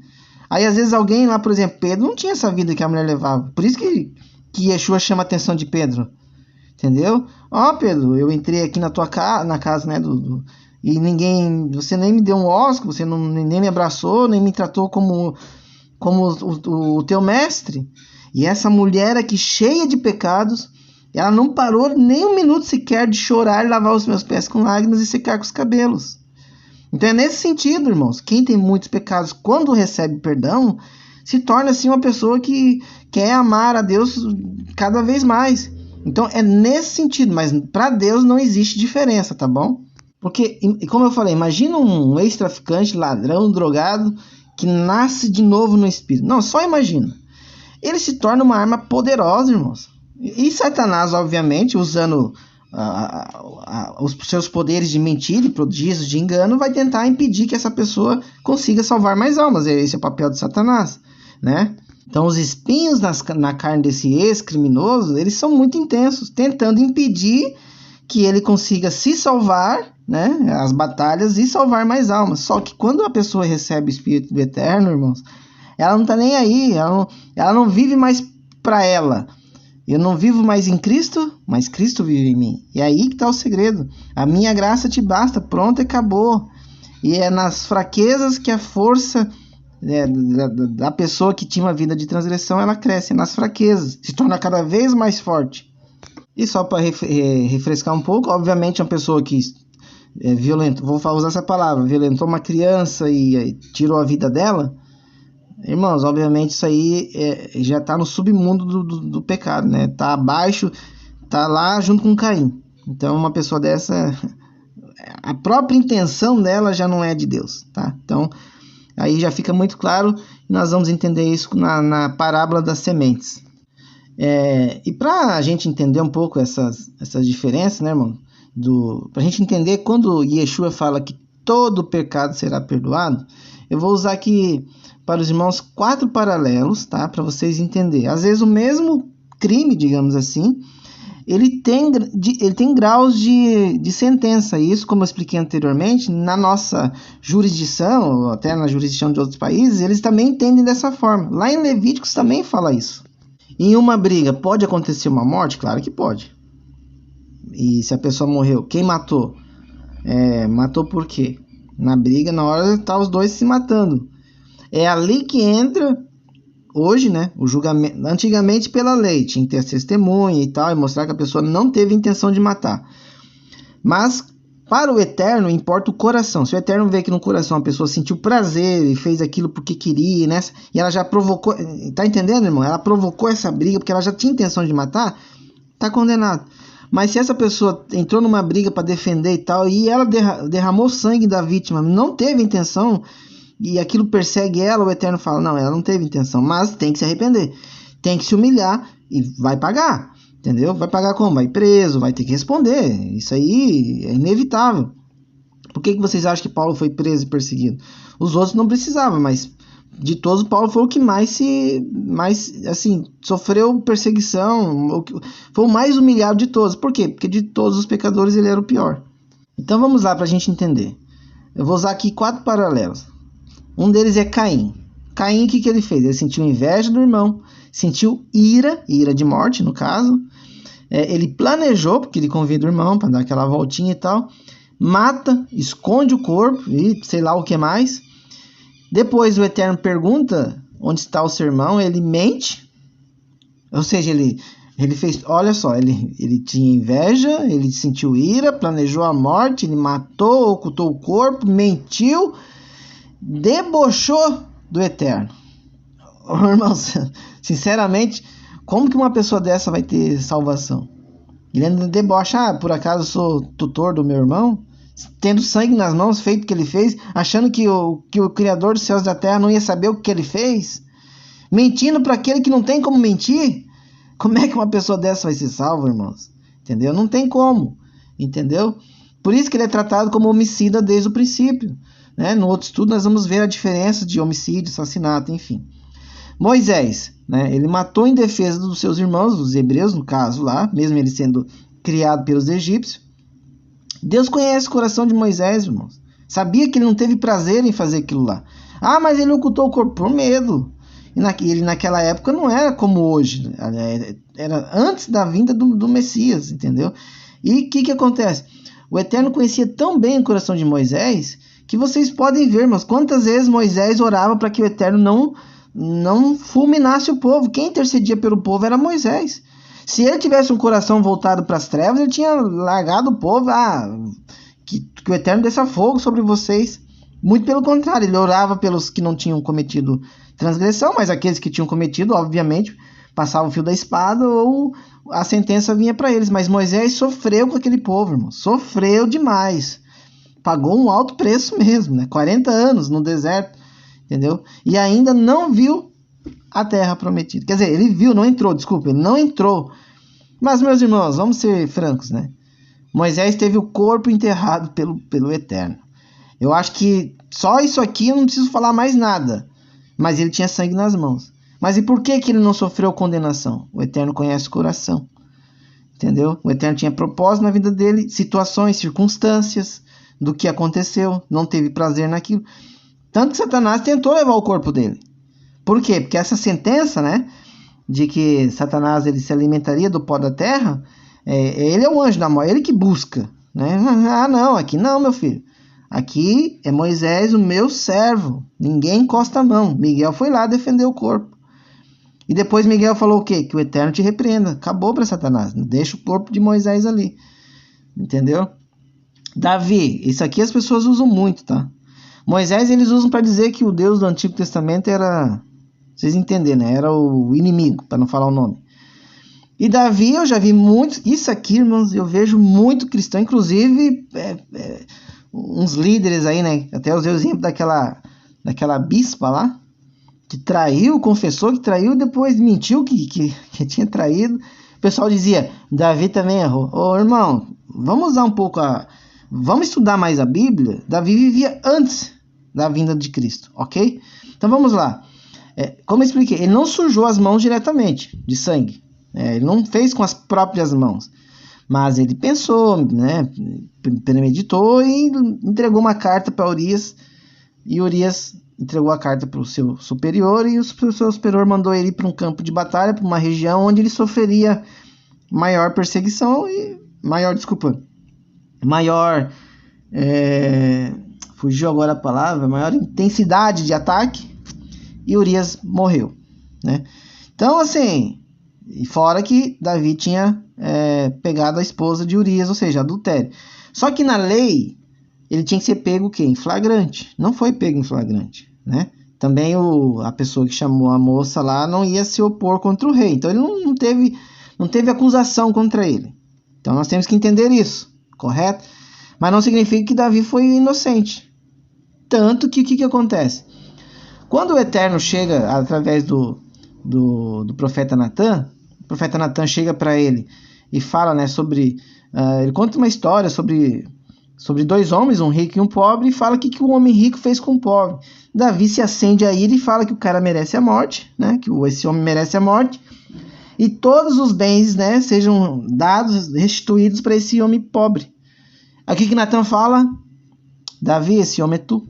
Aí às vezes alguém lá, por exemplo, Pedro não tinha essa vida que a mulher levava. Por isso que Yeshua chama a atenção de Pedro. Entendeu? Ó, Pedro, eu entrei aqui na tua na casa, né, e você nem me deu um ósculo, você nem me abraçou, nem me tratou como o teu mestre. E essa mulher aqui, cheia de pecados, ela não parou nem um minuto sequer de chorar e lavar os meus pés com lágrimas e secar com os cabelos. Então é nesse sentido, irmãos, quem tem muitos pecados, quando recebe perdão, se torna assim uma pessoa que quer amar a Deus cada vez mais. Então é nesse sentido, mas para Deus não existe diferença, tá bom? Porque, como eu falei, imagina um ex-traficante, ladrão, drogado, que nasce de novo no Espírito. Não, só imagina. Ele se torna uma arma poderosa, irmãos. E Satanás, obviamente, usando os seus poderes de mentira e prodígios de engano, vai tentar impedir que essa pessoa consiga salvar mais almas. Esse é o papel de Satanás, né? Então os espinhos na carne desse ex-criminoso, eles são muito intensos, tentando impedir que ele consiga se salvar, né, as batalhas, e salvar mais almas. Só que quando a pessoa recebe o Espírito do Eterno, irmãos, ela não está nem aí, ela não vive mais para ela. Eu não vivo mais em Cristo, mas Cristo vive em mim. E é aí que está o segredo. A minha graça te basta, pronto e acabou. E é nas fraquezas que a força da pessoa que tinha uma vida de transgressão, ela cresce nas fraquezas, se torna cada vez mais forte. E só para refrescar um pouco, obviamente uma pessoa que violentou, vou usar essa palavra, violentou uma criança e tirou a vida dela, irmãos, obviamente isso aí já está no submundo do pecado, né? Está abaixo, está lá junto com Caim. Então uma pessoa dessa, a própria intenção dela já não é de Deus, tá? Então aí já fica muito claro, e nós vamos entender isso na parábola das sementes. E para a gente entender um pouco essas diferenças, né, irmão? Para a gente entender quando Yeshua fala que todo pecado será perdoado, eu vou usar aqui para os irmãos 4 paralelos, tá? Para vocês entenderem. Às vezes o mesmo crime, digamos assim, ele tem graus de sentença. E isso, como eu expliquei anteriormente, na nossa jurisdição, ou até na jurisdição de outros países, eles também entendem dessa forma. Lá em Levíticos também fala isso. Em uma briga, pode acontecer uma morte? Claro que pode. E se a pessoa morreu, quem matou? Matou por quê? Na briga, na hora, tá os dois se matando. É ali que entra hoje, né, o julgamento. Antigamente, pela lei, tinha que ter testemunha e tal, e mostrar que a pessoa não teve intenção de matar. Mas para o Eterno importa o coração. Se o Eterno vê que no coração a pessoa sentiu prazer e fez aquilo porque queria, né, e ela já provocou, tá entendendo, irmão? Ela provocou essa briga porque ela já tinha intenção de matar, tá condenado. Mas se essa pessoa entrou numa briga para defender e tal, e ela derramou sangue da vítima, não teve intenção, e aquilo persegue ela, o Eterno fala, não, ela não teve intenção, mas tem que se arrepender, tem que se humilhar e vai pagar, entendeu? Vai pagar como? Vai preso, vai ter que responder, isso aí é inevitável. Por que vocês acham que Paulo foi preso e perseguido? Os outros não precisavam, mas de todos, Paulo foi o que mais assim, sofreu perseguição, foi o mais humilhado de todos. Por quê? Porque de todos os pecadores ele era o pior. Então vamos lá para a gente entender. Eu vou usar aqui 4 paralelos. Um deles é Caim. Caim, o que ele fez? Ele sentiu inveja do irmão, sentiu ira de morte, no caso. Ele planejou, porque ele convida o irmão para dar aquela voltinha e tal. Mata, esconde o corpo e sei lá o que mais. Depois o Eterno pergunta onde está o seu irmão, ele mente. Ou seja, ele fez, olha só, ele tinha inveja, ele sentiu ira, planejou a morte, ele matou, ocultou o corpo, mentiu, debochou do Eterno. Irmãos, sinceramente, como que uma pessoa dessa vai ter salvação? Ele ainda debocha, por acaso eu sou tutor do meu irmão? Tendo sangue nas mãos, feito o que ele fez, achando que o Criador dos céus e da terra não ia saber o que ele fez? Mentindo para aquele que não tem como mentir? Como é que uma pessoa dessa vai ser salva, irmãos? Entendeu? Não tem como, entendeu? Por isso que ele é tratado como homicida desde o princípio, né? No outro estudo nós vamos ver a diferença de homicídio, assassinato, enfim. Moisés, né? Ele matou em defesa dos seus irmãos, dos hebreus, no caso lá, mesmo ele sendo criado pelos egípcios. Deus conhece o coração de Moisés, irmãos. Sabia que ele não teve prazer em fazer aquilo lá. Ah, mas ele ocultou o corpo por medo. Ele naquela época não era como hoje. Era antes da vinda do Messias, entendeu? E o que acontece? O Eterno conhecia tão bem o coração de Moisés que vocês podem ver, mas quantas vezes Moisés orava para que o Eterno não fulminasse o povo. Quem intercedia pelo povo era Moisés. Se ele tivesse um coração voltado para as trevas, ele tinha largado o povo. Que o Eterno desça fogo sobre vocês. Muito pelo contrário, ele orava pelos que não tinham cometido transgressão, mas aqueles que tinham cometido, obviamente, passavam o fio da espada ou a sentença vinha para eles. Mas Moisés sofreu com aquele povo, irmão. Sofreu demais. Pagou um alto preço mesmo, né? 40 anos no deserto, entendeu? E ainda não viu a terra prometida. Quer dizer, ele viu, não entrou, desculpa, ele não entrou. Mas, meus irmãos, vamos ser francos, né? Moisés teve o corpo enterrado pelo Eterno. Eu acho que só isso aqui eu não preciso falar mais nada. Mas ele tinha sangue nas mãos. Mas e por que ele não sofreu condenação? O Eterno conhece o coração. Entendeu? O Eterno tinha propósito na vida dele, situações, circunstâncias do que aconteceu. Não teve prazer naquilo. Tanto que Satanás tentou levar o corpo dele. Por quê? Porque essa sentença, né? De que Satanás ele se alimentaria do pó da terra. Ele é o anjo da morte. Ele que busca. Né? Ah, não. Aqui não, meu filho. Aqui é Moisés, o meu servo. Ninguém encosta a mão. Miguel foi lá defender o corpo. E depois Miguel falou o quê? Que o Eterno te repreenda. Acabou para Satanás. Deixa o corpo de Moisés ali. Entendeu? Davi. Isso aqui as pessoas usam muito, tá? Moisés eles usam para dizer que o Deus do Antigo Testamento era... Vocês entenderam, né? Era o inimigo, para não falar o nome. E Davi eu já vi muitos... Isso aqui, irmãos, eu vejo muito cristão. Inclusive... uns líderes aí, né? Até usei o exemplo daquela bispa lá, que traiu, confessou que traiu, depois mentiu que tinha traído. O pessoal dizia, Davi também errou. Ô, irmão, vamos usar um pouco vamos estudar mais a Bíblia. Davi vivia antes da vinda de Cristo, ok? Então vamos lá. Como eu expliquei, ele não sujou as mãos diretamente de sangue. Ele não fez com as próprias mãos. Mas ele pensou, né, premeditou e entregou uma carta para Urias. E Urias entregou a carta para o seu superior. E o seu superior mandou ele para um campo de batalha, para uma região onde ele sofreria maior perseguição e maior fugiu agora a palavra, maior intensidade de ataque. E Urias morreu, né? Então, assim... E fora que Davi tinha pegado a esposa de Urias, ou seja, adultério. Só que na lei, ele tinha que ser pego o quê? Em flagrante. Não foi pego em flagrante, né? Também a pessoa que chamou a moça lá não ia se opor contra o rei. Então ele não teve acusação contra ele. Então nós temos que entender isso, correto? Mas não significa que Davi foi inocente. Tanto que o que acontece? Quando o Eterno chega através do profeta Natan, o profeta Natan chega para ele e fala, né, sobre... ele conta uma história sobre dois homens, um rico e um pobre, e fala o que o homem rico fez com o pobre. Davi se acende a ira e fala que o cara merece a morte, né, que esse homem merece a morte, e todos os bens, né, sejam dados, restituídos para esse homem pobre. Aqui que Natan fala, Davi, esse homem é tu.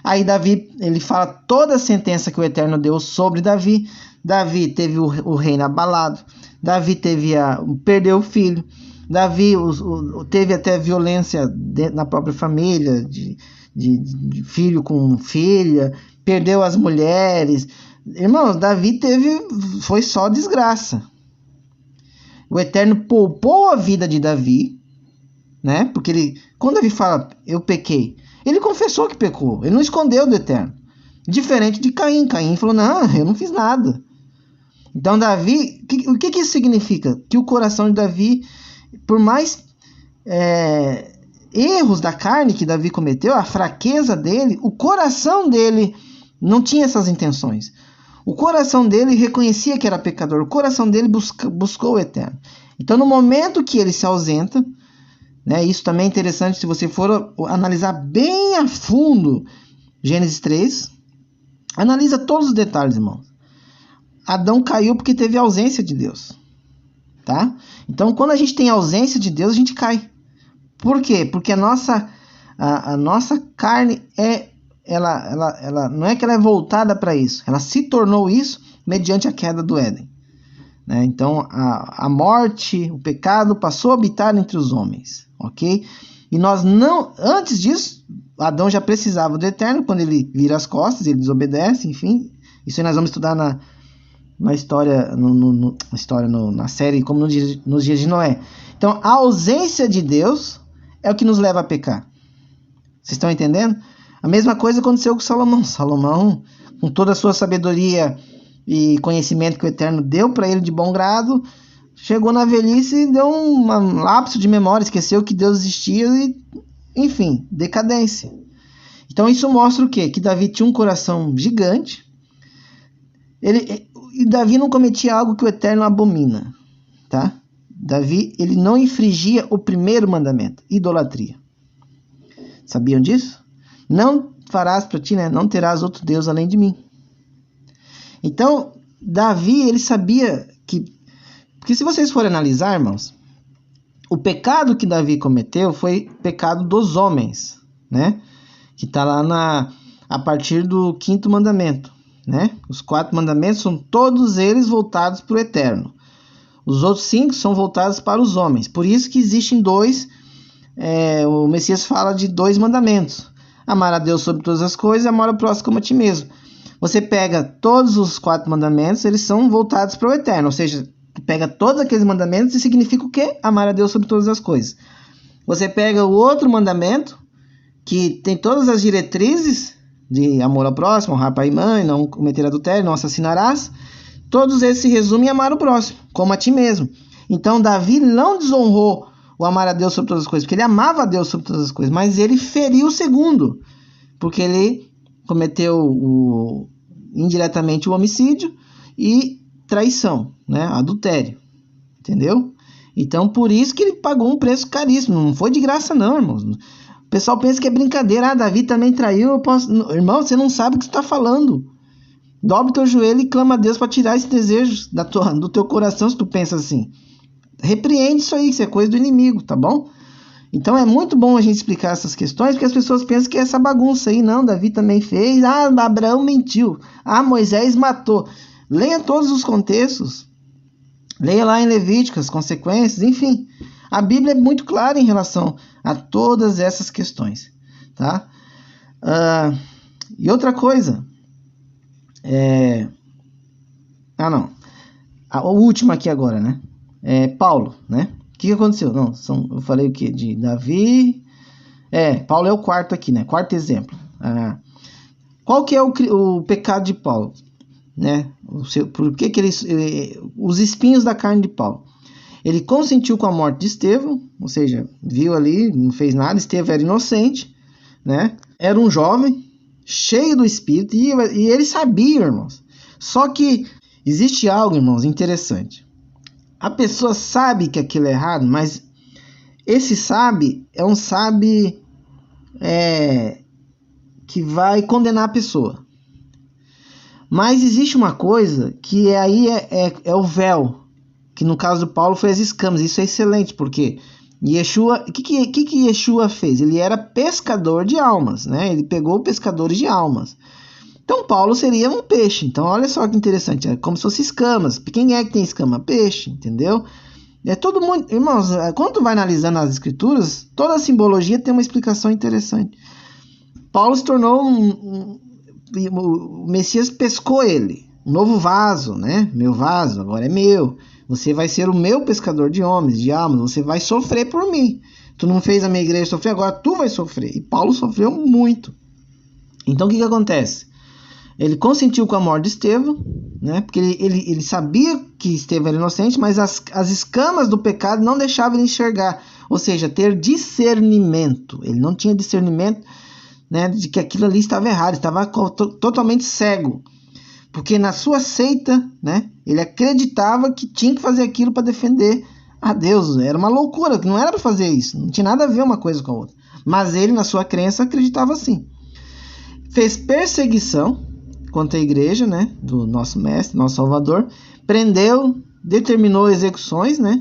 Aí Davi, ele fala toda a sentença que o Eterno deu sobre Davi. Davi teve o reino abalado. Davi perdeu o filho. Davi teve até violência na própria família, de filho com filha. Perdeu as mulheres. Irmãos, Davi foi só desgraça. O Eterno poupou a vida de Davi, né? Porque quando Davi fala, eu pequei, ele confessou que pecou, ele não escondeu do Eterno. Diferente de Caim. Caim falou, não, eu não fiz nada. Então Davi, o que isso significa? Que o coração de Davi, por mais erros da carne que Davi cometeu, a fraqueza dele, o coração dele não tinha essas intenções. O coração dele reconhecia que era pecador. O coração dele buscou o eterno. Então, no momento que ele se ausenta, né, isso também é interessante se você for analisar bem a fundo Gênesis 3. Analisa todos os detalhes, irmãos. Adão caiu porque teve ausência de Deus. Tá? Então, quando a gente tem ausência de Deus, a gente cai. Por quê? Porque a nossa carne ela não é que ela é voltada para isso. Ela se tornou isso mediante a queda do Éden. Né? Então, a morte, o pecado passou a habitar entre os homens. Ok? E nós não... Antes disso, Adão já precisava do eterno. Quando ele vira as costas, ele desobedece. Enfim, isso aí nós vamos estudar na história, na série, como nos dias de Noé. Então, a ausência de Deus é o que nos leva a pecar. Vocês estão entendendo? A mesma coisa aconteceu com Salomão. Salomão, com toda a sua sabedoria e conhecimento que o Eterno deu para ele de bom grado, chegou na velhice e deu um lapso de memória, esqueceu que Deus existia e, enfim, decadência. Então isso mostra o quê? Que Davi tinha um coração gigante. E Davi não cometia algo que o Eterno abomina, tá? Davi, ele não infringia o primeiro mandamento, idolatria. Sabiam disso? Não farás para ti, né? Não terás outro Deus além de mim. Então, Davi, ele sabia que... Porque se vocês forem analisar, irmãos, o pecado que Davi cometeu foi pecado dos homens, né? Que está lá a partir do 5º mandamento, né? Os 4 mandamentos são todos eles voltados para o eterno. Os outros 5 são voltados para os homens. Por isso que existem 2, o Messias fala de 2 mandamentos. Amar a Deus sobre todas as coisas e amar o próximo como a ti mesmo. Você pega todos os 4 mandamentos, eles são voltados para o eterno. Ou seja, pega todos aqueles mandamentos e significa o quê? Amar a Deus sobre todas as coisas. Você pega o outro mandamento, que tem todas as diretrizes de amor ao próximo, honrar pai e mãe, não cometer adultério, não assassinarás. Todos esses se resumem em amar o próximo, como a ti mesmo. Então, Davi não desonrou o amar a Deus sobre todas as coisas, porque ele amava a Deus sobre todas as coisas, mas ele feriu o segundo, porque ele cometeu indiretamente o homicídio e traição, né? Adultério, entendeu? Então, por isso que ele pagou um preço caríssimo, não foi de graça não, irmãos. O pessoal pensa que é brincadeira, Davi também traiu, Irmão, você não sabe o que você está falando. Dobre teu joelho e clama a Deus para tirar esse desejo do teu coração, se tu pensa assim. Repreende isso aí, isso é coisa do inimigo, tá bom? Então é muito bom a gente explicar essas questões, porque as pessoas pensam que é essa bagunça aí. Não, Davi também fez. Abraão mentiu. Moisés matou. Leia todos os contextos. Leia lá em Levítico as consequências, enfim. A Bíblia é muito clara em relação a todas essas questões, tá? E outra coisa... A última aqui agora, né? Paulo, né? O que aconteceu? Eu falei o quê? De Davi. Paulo é o quarto aqui, né? Quarto exemplo. Qual que é o pecado de Paulo? Né? Por que os espinhos da carne de Paulo? Ele consentiu com a morte de Estevão, ou seja, viu ali, não fez nada. Estevão era inocente, né? Era um jovem, cheio do Espírito, e ele sabia, irmãos. Só que existe algo, irmãos, interessante. A pessoa sabe que aquilo é errado, mas esse sabe é um sabe que vai condenar a pessoa. Mas existe uma coisa que aí é o véu, que no caso do Paulo foi as escamas. Isso é excelente, porque Yeshua, o que Yeshua fez? Ele era pescador de almas, né? Ele pegou pescadores de almas. Então Paulo seria um peixe. Então olha só que interessante, é como se fosse escamas. Quem é que tem escama? Peixe, entendeu? Todo mundo, irmãos, quando tu vai analisando as escrituras, toda a simbologia tem uma explicação interessante. Paulo se tornou o Messias pescou ele, um novo vaso, né? Meu vaso agora é meu. Você vai ser o meu pescador de homens, de almas. Você vai sofrer por mim. Tu não fez a minha igreja sofrer, agora tu vai sofrer. E Paulo sofreu muito. Então o que acontece? ele consentiu com a morte de Estevão, né? Porque ele sabia que Estevão era inocente, mas as escamas do pecado não deixavam ele enxergar, ou seja, ter discernimento. Ele não tinha discernimento, né, de que aquilo ali estava errado, estava totalmente cego, porque na sua seita, né, ele acreditava que tinha que fazer aquilo para defender a Deus. Era uma loucura, que não era para fazer isso, não tinha nada a ver uma coisa com a outra, mas ele, na sua crença, acreditava assim. Fez perseguição contra a igreja, né, do nosso mestre, nosso Salvador, prendeu, determinou execuções, né?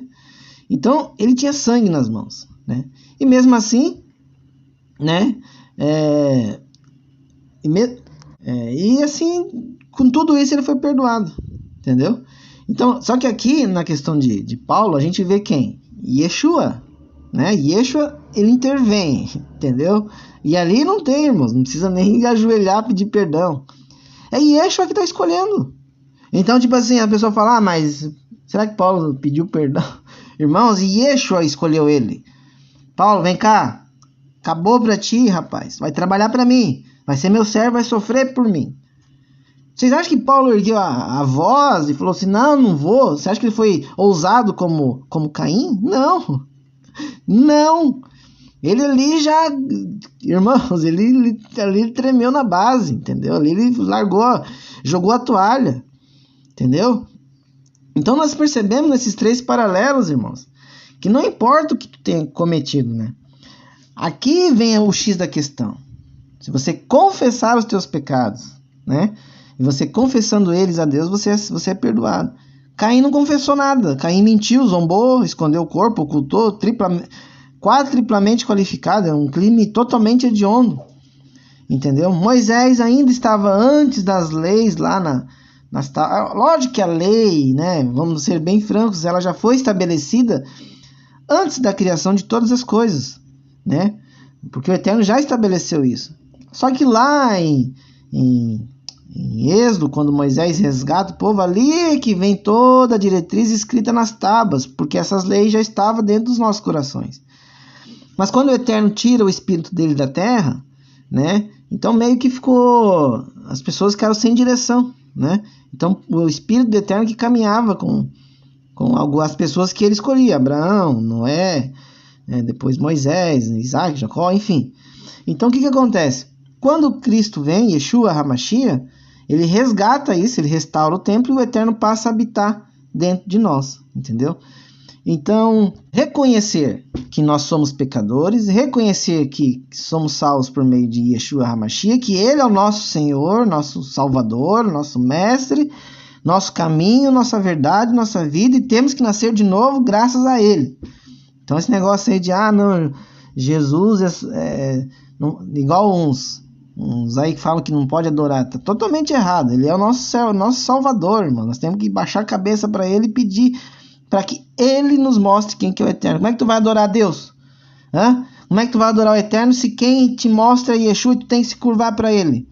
Então ele tinha sangue nas mãos, né? E mesmo assim, né, e assim, com tudo isso ele foi perdoado, entendeu? Então, só que aqui na questão de Paulo, a gente vê quem? Yeshua, né? Yeshua, ele intervém, entendeu? E ali não tem, irmãos, não precisa nem ajoelhar, pedir perdão. É Yeshua que está escolhendo. Então, tipo assim, a pessoa fala, mas será que Paulo pediu perdão? Irmãos, Yeshua escolheu ele. Paulo, vem cá, acabou pra ti, rapaz, vai trabalhar pra mim, vai ser meu servo, vai sofrer por mim. Vocês acham que Paulo ergueu a voz e falou assim, não vou? Você acha que ele foi ousado como Caim? Não. Ele ali já, irmãos, ele tremeu na base, entendeu? Ali ele largou, jogou a toalha, entendeu? Então nós percebemos nesses 3 paralelos, irmãos, que não importa o que tu tenha cometido, né? Aqui vem o X da questão. Se você confessar os teus pecados, né? E você confessando eles a Deus, você é perdoado. Caim não confessou nada. Caim mentiu, zombou, escondeu o corpo, ocultou, quadriplamente qualificado. É um crime totalmente hediondo. Entendeu? Moisés ainda estava antes das leis lá lógico que a lei, né? Vamos ser bem francos, ela já foi estabelecida antes da criação de todas as coisas, né? Porque o Eterno já estabeleceu isso. Só que lá em Êxodo, quando Moisés resgata o povo, ali é que vem toda a diretriz escrita nas tábuas, porque essas leis já estavam dentro dos nossos corações. Mas quando o Eterno tira o espírito dele da terra, né? Então meio que ficou, as pessoas ficaram sem direção, né? Então o espírito do Eterno que caminhava com as pessoas que ele escolhia, Abraão, Noé, depois Moisés, Isaac, Jacó, enfim. Então o que acontece? Quando Cristo vem, Yeshua HaMashiach, ele resgata isso, ele restaura o templo e o Eterno passa a habitar dentro de nós, entendeu? Então, reconhecer que nós somos pecadores, reconhecer que somos salvos por meio de Yeshua HaMashiach, que ele é o nosso Senhor, nosso Salvador, nosso Mestre, nosso caminho, nossa verdade, nossa vida, e temos que nascer de novo graças a ele. Então esse negócio aí de, não, Jesus igual uns aí que falam que não pode adorar, tá totalmente errado. Ele é o nosso Salvador, irmão. Nós temos que baixar a cabeça para ele e pedir para que ele nos mostre quem que é o Eterno. Como é que tu vai adorar a Deus? Como é que tu vai adorar o Eterno se quem te mostra é Yeshua e tu tem que se curvar para ele?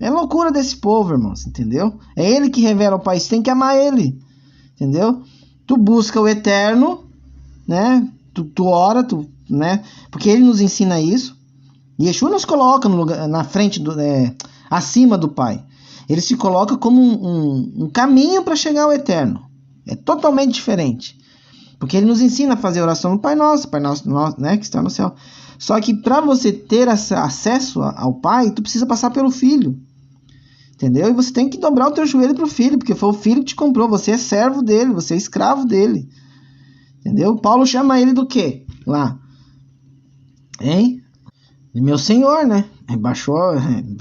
É loucura desse povo, irmãos, entendeu? É ele que revela o Pai, você tem que amar ele, entendeu? Tu busca o Eterno, né? Tu ora, né? Porque ele nos ensina isso. Yeshua nos coloca no lugar, na frente, acima do Pai. Ele se coloca como um caminho para chegar ao Eterno. É totalmente diferente. Porque ele nos ensina a fazer oração no Pai Nosso, né, que está no céu. Só que para você ter acesso ao Pai, tu precisa passar pelo Filho. Entendeu? E você tem que dobrar o teu joelho para o Filho, porque foi o Filho que te comprou. Você é servo dele, você é escravo dele. Entendeu? Paulo chama ele do quê? Lá. Hein? De meu Senhor, né?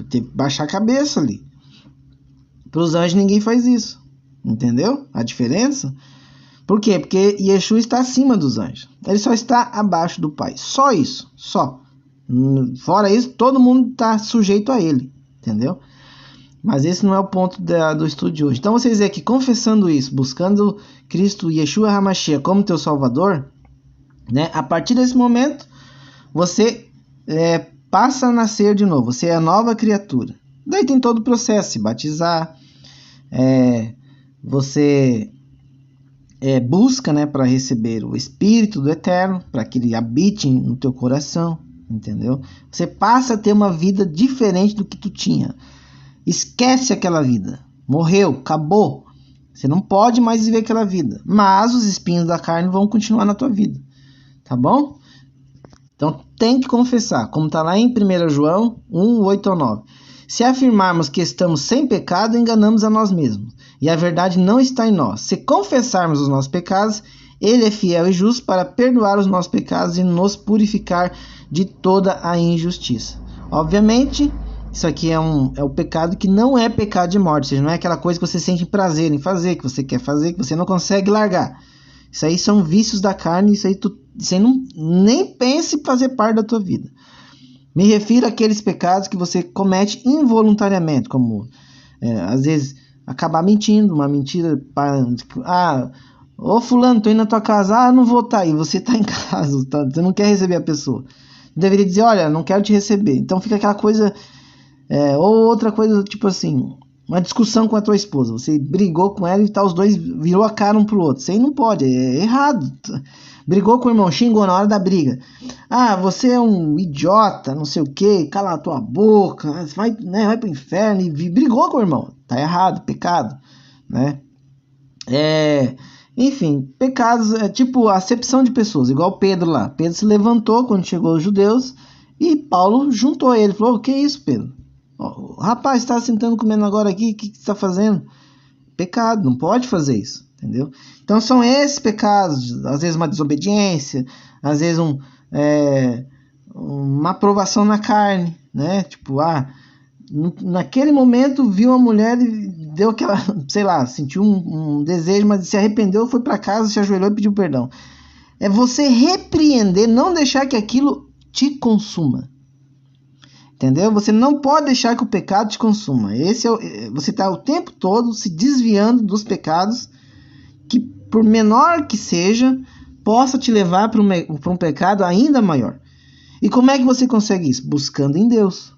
Teve que baixar a cabeça ali. Para os anjos ninguém faz isso. Entendeu? A diferença? Por quê? Porque Yeshua está acima dos anjos. Ele só está abaixo do Pai. Só isso. Só. Fora isso, todo mundo está sujeito a ele. Entendeu? Mas esse não é o ponto do estudo de hoje. Então vocês veem que confessando isso, buscando Cristo Yeshua HaMashiach como teu Salvador, né? A partir desse momento, você passa a nascer de novo. Você é a nova criatura. Daí tem todo o processo, se batizar, você busca, né, para receber o Espírito do Eterno, para que ele habite no teu coração, entendeu? Você passa a ter uma vida diferente do que tu tinha. Esquece aquela vida. Morreu, acabou. Você não pode mais viver aquela vida. Mas os espinhos da carne vão continuar na tua vida. Tá bom? Então tem que confessar, como está lá em 1 João 1, 8 ao 9. Se afirmarmos que estamos sem pecado, enganamos a nós mesmos, e a verdade não está em nós. Se confessarmos os nossos pecados, Ele é fiel e justo para perdoar os nossos pecados e nos purificar de toda a injustiça. Obviamente, isso aqui é o pecado que não é pecado de morte, ou seja, não é aquela coisa que você sente prazer em fazer, que você quer fazer, que você não consegue largar. Isso aí são vícios da carne, isso aí não, nem pense em fazer parte da tua vida. Me refiro àqueles pecados que você comete involuntariamente, como às vezes acabar mentindo, uma mentira para... ô fulano, tô indo na tua casa, não vou estar aí, você tá em casa, você não quer receber a pessoa. Deveria dizer, olha, não quero te receber. Então fica aquela coisa, ou outra coisa, tipo assim, uma discussão com a tua esposa, você brigou com ela e os dois virou a cara um pro outro. Isso aí não pode, é errado. Brigou com o irmão, xingou na hora da briga. Você é um idiota, não sei o que, cala a tua boca, vai pro inferno, e brigou com o irmão. Tá errado, pecado, né? Enfim, pecados é tipo acepção de pessoas, igual Pedro lá. Pedro se levantou quando chegou os judeus e Paulo juntou ele. Falou, o que é isso, Pedro? O rapaz está sentando comendo agora aqui, o que você está fazendo? Pecado, não pode fazer isso, entendeu? Então são esses pecados, às vezes uma desobediência, às vezes uma aprovação na carne, né? Tipo, naquele momento viu uma mulher e deu aquela, sei lá, sentiu um desejo, mas se arrependeu, foi para casa, se ajoelhou e pediu perdão. É você repreender, não deixar que aquilo te consuma. Entendeu? Você não pode deixar que o pecado te consuma. Você está o tempo todo se desviando dos pecados que, por menor que seja, possa te levar para um pecado ainda maior. E como é que você consegue isso? Buscando em Deus.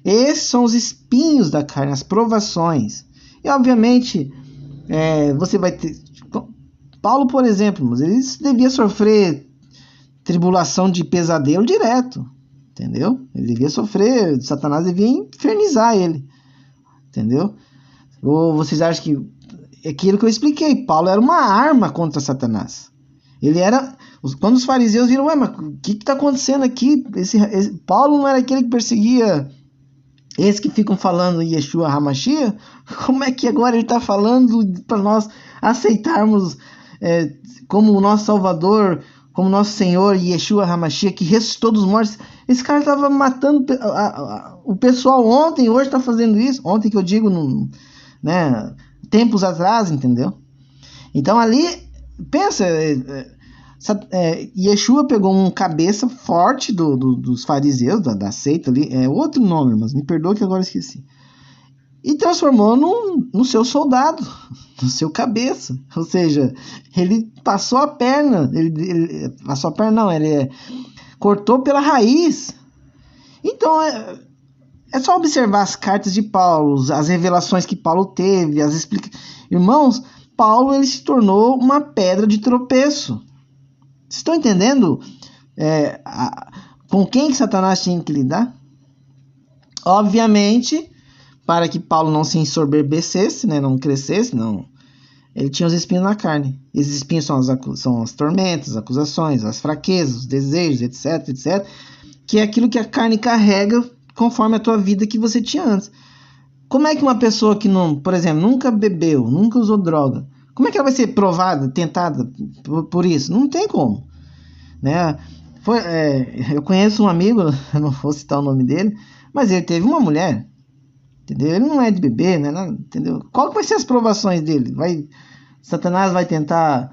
Esses são os espinhos da carne, as provações. E, obviamente, você vai ter... Paulo, por exemplo, ele devia sofrer tribulação de pesadelo direto. Entendeu? Ele devia sofrer, Satanás devia infernizar ele. Entendeu? Ou vocês acham que... Aquilo que eu expliquei, Paulo era uma arma contra Satanás. Ele era... Quando os fariseus viram, mas o que está acontecendo aqui? Paulo não era aquele que perseguia... Esses que ficam falando Yeshua HaMashiach, como é que agora ele está falando para nós aceitarmos como o nosso Salvador, como nosso Senhor Yeshua HaMashiach, que ressuscitou dos mortos? Esse cara estava matando o pessoal ontem, hoje está fazendo isso. Ontem que eu digo, tempos atrás, entendeu? Então ali, pensa... Yeshua pegou um cabeça forte dos fariseus, da seita ali, outro nome, mas me perdoa que agora esqueci, e transformou no seu soldado, no seu cabeça. Ou seja, ele passou a perna, ele passou a perna não, ele cortou pela raiz. Então é só observar as cartas de Paulo, as revelações que Paulo teve, irmãos, Paulo ele se tornou uma pedra de tropeço. Vocês estão entendendo com quem que Satanás tinha que lidar? Obviamente, para que Paulo não se ensoberbecesse, não crescesse, ele tinha os espinhos na carne. Esses espinhos são as tormentas, as acusações, as fraquezas, os desejos, etc, etc, que é aquilo que a carne carrega conforme a tua vida que você tinha antes. Como é que uma pessoa que, por exemplo, nunca bebeu, nunca usou droga, como é que ela vai ser provada, tentada por isso? Não tem como, né? Eu conheço um amigo, eu não vou citar o nome dele, mas ele teve uma mulher, entendeu? Ele não é de beber, né? Entendeu? Qual que vai ser as provações dele? Satanás vai tentar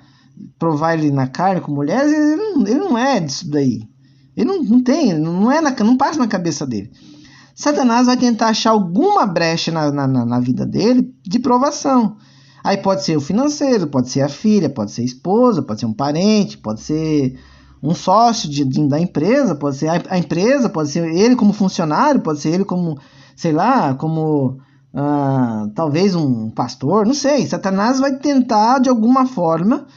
provar ele na carne com mulheres? Ele não é disso daí. Ele não tem, não passa na cabeça dele. Satanás vai tentar achar alguma brecha na vida dele de provação. Aí pode ser o financeiro, pode ser a filha, pode ser a esposa, pode ser um parente, pode ser um sócio da empresa, pode ser a empresa, pode ser ele como funcionário, pode ser ele como, sei lá, como talvez um pastor, não sei. Satanás vai tentar de alguma forma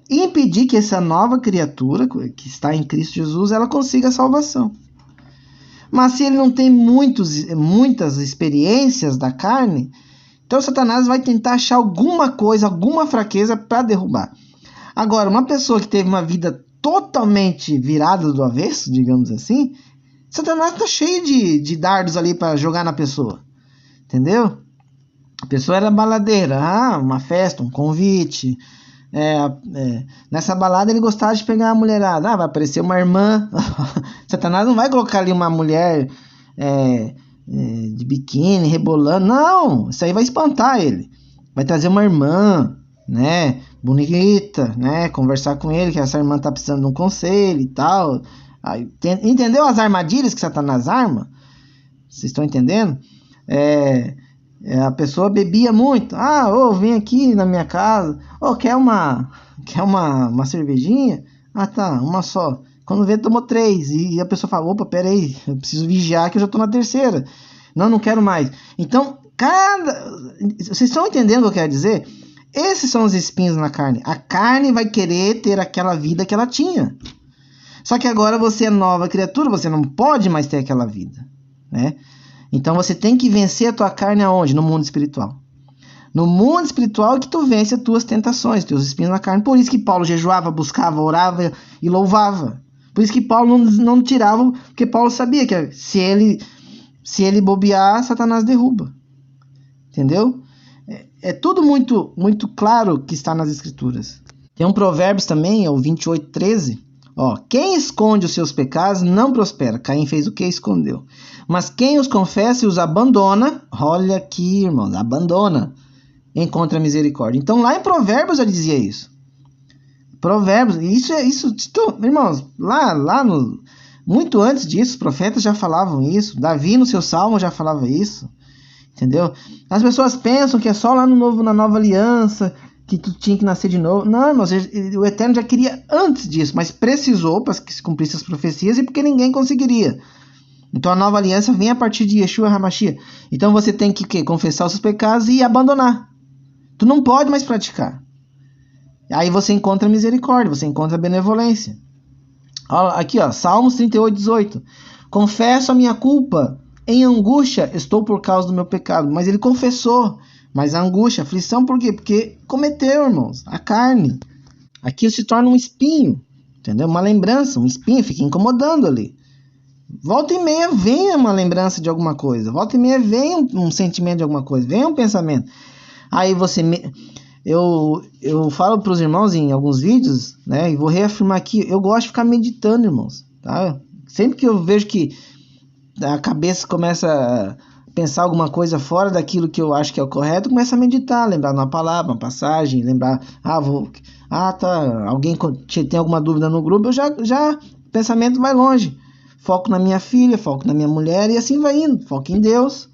impedir que essa nova criatura que está em Cristo Jesus, ela consiga a salvação. Mas se ele não tem muitas experiências da carne, então Satanás vai tentar achar alguma coisa, alguma fraqueza para derrubar. Agora, uma pessoa que teve uma vida totalmente virada do avesso, digamos assim, Satanás está cheio de dardos ali para jogar na pessoa. Entendeu? A pessoa era baladeira, uma festa, um convite. Nessa balada ele gostava de pegar a mulherada. Vai aparecer uma irmã. Satanás não vai colocar ali uma mulher de biquíni, rebolando. Não, isso aí vai espantar ele. Vai trazer uma irmã, né, bonita, né, conversar com ele, que essa irmã tá precisando de um conselho e tal. Aí, entendeu as armadilhas que Satanás arma? Vocês estão entendendo? A pessoa bebia muito. Vem aqui na minha casa. Quer uma cervejinha? Tá, uma só. Quando vê, tomou 3. E a pessoa fala, opa, peraí, eu preciso vigiar que eu já tô na 3ª. Não quero mais. Então, vocês estão entendendo o que eu quero dizer? Esses são os espinhos na carne. A carne vai querer ter aquela vida que ela tinha. Só que agora você é nova criatura, você não pode mais ter aquela vida, né? Então você tem que vencer a tua carne aonde? No mundo espiritual. No mundo espiritual é que tu vence as tuas tentações, teus espinhos na carne. Por isso que Paulo jejuava, buscava, orava e louvava. Por isso que Paulo não tirava, porque Paulo sabia que se ele bobear, Satanás derruba. Entendeu? É tudo muito, muito claro que está nas Escrituras. Tem um Provérbios também, o 28:13. Quem esconde os seus pecados não prospera. Caim fez o que? Escondeu. Mas quem os confessa e os abandona, olha aqui, irmãos, abandona, encontra misericórdia. Então lá em Provérbios já dizia isso. Provérbios, irmãos, muito antes disso, os profetas já falavam isso. Davi no seu salmo já falava isso. Entendeu? As pessoas pensam que é só lá na nova aliança que tu tinha que nascer de novo. Não, irmãos, o Eterno já queria antes disso, mas precisou para que se cumprisse as profecias e porque ninguém conseguiria. Então a nova aliança vem a partir de Yeshua HaMashiach. Então você tem que confessar os seus pecados e abandonar. Tu não pode mais praticar. Aí você encontra misericórdia, você encontra benevolência. Aqui, Salmos 38:18. Confesso a minha culpa, em angústia estou por causa do meu pecado. Mas ele confessou. Mas a angústia, a aflição, por quê? Porque cometeu, irmãos, a carne. Aqui se torna um espinho, entendeu? Uma lembrança, um espinho, fica incomodando ali. Volta e meia vem uma lembrança de alguma coisa. Volta e meia vem um sentimento de alguma coisa. Vem um pensamento. Aí eu falo para os irmãos em alguns vídeos, né? E vou reafirmar aqui. Eu gosto de ficar meditando, irmãos. Tá? Sempre que eu vejo que a cabeça começa a pensar alguma coisa fora daquilo que eu acho que é o correto, começa a meditar, lembrar uma palavra, uma passagem, lembrar, alguém tem alguma dúvida no grupo, o pensamento vai longe. Foco na minha filha, foco na minha mulher e assim vai indo, foco em Deus.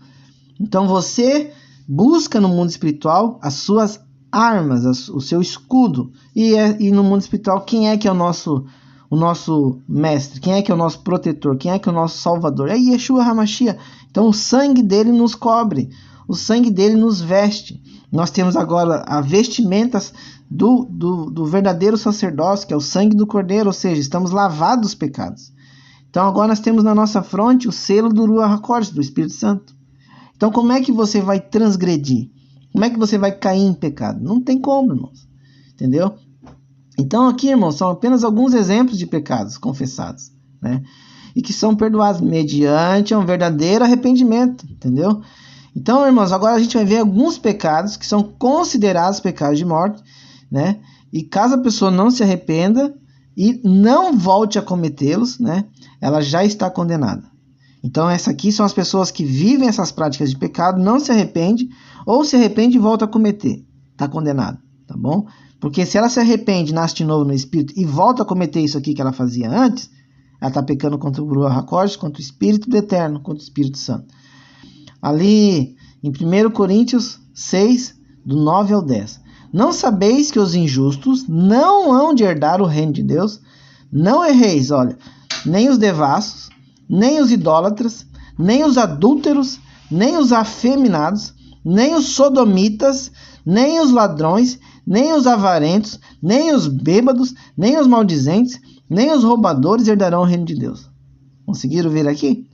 Então você busca no mundo espiritual as suas armas, o seu escudo. E no mundo espiritual, quem é que é o nosso mestre? Quem é que é o nosso protetor? Quem é que é o nosso salvador? É Yeshua HaMashiach. Então o sangue dele nos cobre, o sangue dele nos veste. Nós temos agora as vestimentas do verdadeiro sacerdócio, que é o sangue do Cordeiro, ou seja, estamos lavados dos pecados. Então agora nós temos na nossa fronte o selo do Ruach HaKodesh, do Espírito Santo. Então como é que você vai transgredir? Como é que você vai cair em pecado? Não tem como, irmãos. Entendeu? Então aqui, irmãos, são apenas alguns exemplos de pecados confessados, né? E que são perdoados mediante um verdadeiro arrependimento, entendeu? Então, irmãos, agora a gente vai ver alguns pecados que são considerados pecados de morte, né? E caso a pessoa não se arrependa e não volte a cometê-los, né? Ela já está condenada. Então, essas aqui são as pessoas que vivem essas práticas de pecado, não se arrepende, ou se arrepende e volta a cometer. Está condenado, tá bom? Porque se ela se arrepende, nasce de novo no Espírito e volta a cometer isso aqui que ela fazia antes, ela está pecando contra o Ruach HaKodesh, contra o Espírito do Eterno, contra o Espírito Santo. Ali em 1 Coríntios 6, do 9 ao 10. Não sabeis que os injustos não hão de herdar o reino de Deus? Não erreis, olha, nem os devassos, nem os idólatras, nem os adúlteros, nem os afeminados, nem os sodomitas, nem os ladrões, nem os avarentos, nem os bêbados, nem os maldizentes, nem os roubadores herdarão o reino de Deus. Conseguiram ver aqui?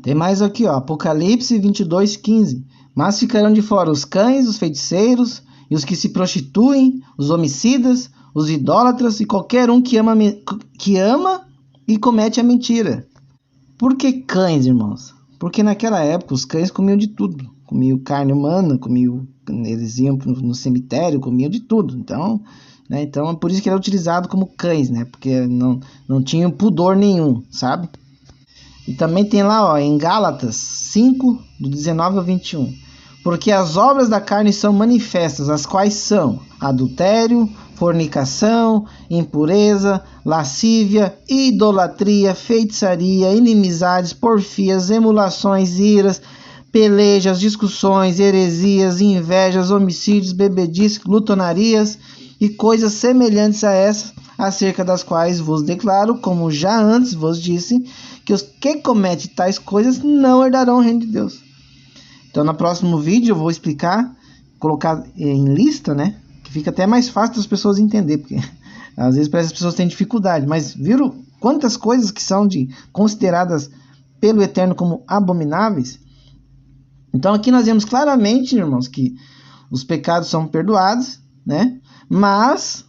Tem mais aqui, ó, Apocalipse 22:15. Mas ficarão de fora os cães, os feiticeiros e os que se prostituem, os homicidas, os idólatras e qualquer um que ama e comete a mentira. Por que cães, irmãos? Porque naquela época os cães comiam de tudo. Comiam carne humana, eles iam no cemitério, comiam de tudo. Então é por isso que ele é utilizado como cães, né? Porque não tinham pudor nenhum, sabe? E também tem lá, ó, em Gálatas 5, do 19 ao 21. Porque as obras da carne são manifestas, as quais são adultério, fornicação, impureza, lascívia, idolatria, feitiçaria, inimizades, porfias, emulações, iras, pelejas, discussões, heresias, invejas, homicídios, bebedices, glutonarias e coisas semelhantes a essas, acerca das quais vos declaro, como já antes vos disse, que os que cometem tais coisas não herdarão o reino de Deus. Então, no próximo vídeo eu vou explicar, colocar em lista, né? Que fica até mais fácil das pessoas entenderem, porque às vezes parece que as pessoas têm dificuldade, mas viram quantas coisas que são consideradas pelo Eterno como abomináveis? Então, aqui nós vemos claramente, irmãos, que os pecados são perdoados, né? Mas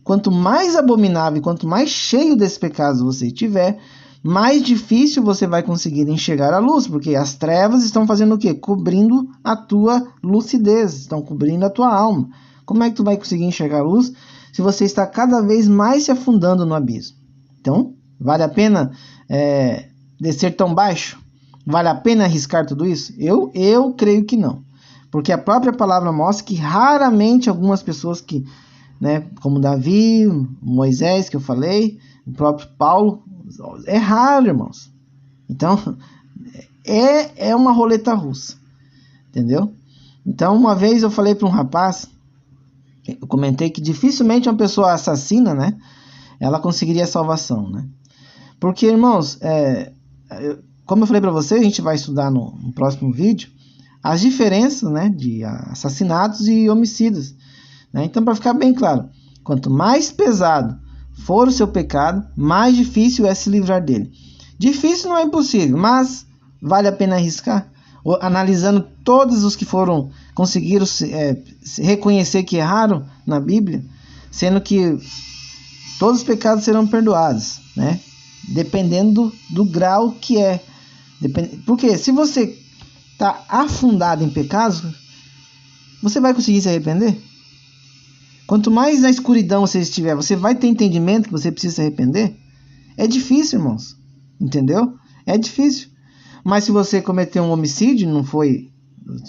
quanto mais abominável, quanto mais cheio desses pecados você tiver, mais difícil você vai conseguir enxergar a luz, porque as trevas estão fazendo o quê? Cobrindo a tua lucidez, estão cobrindo a tua alma. Como é que tu vai conseguir enxergar a luz se você está cada vez mais se afundando no abismo? Então, vale a pena descer tão baixo? Vale a pena arriscar tudo isso? Eu creio que não. Porque a própria palavra mostra que raramente algumas pessoas que, né, como Davi, Moisés, que eu falei, o próprio Paulo, é raro, irmãos. Então, é uma roleta russa. Entendeu? Então, uma vez eu falei para um rapaz, eu comentei que dificilmente uma pessoa assassina, né, ela conseguiria salvação, né? Porque, irmãos, como eu falei para vocês, a gente vai estudar no próximo vídeo as diferenças, né, de assassinatos e homicídios, né? Então, para ficar bem claro, quanto mais pesado for o seu pecado, mais difícil é se livrar dele. Difícil não é impossível, mas vale a pena arriscar? Analisando todos os que conseguiram reconhecer que erraram na Bíblia, sendo que todos os pecados serão perdoados, né? Dependendo do grau que é. Porque se você está afundado em pecados, você vai conseguir se arrepender? Quanto mais na escuridão você estiver, você vai ter entendimento que você precisa se arrepender? É difícil, irmãos. Entendeu? É difícil. Mas se você cometeu um homicídio,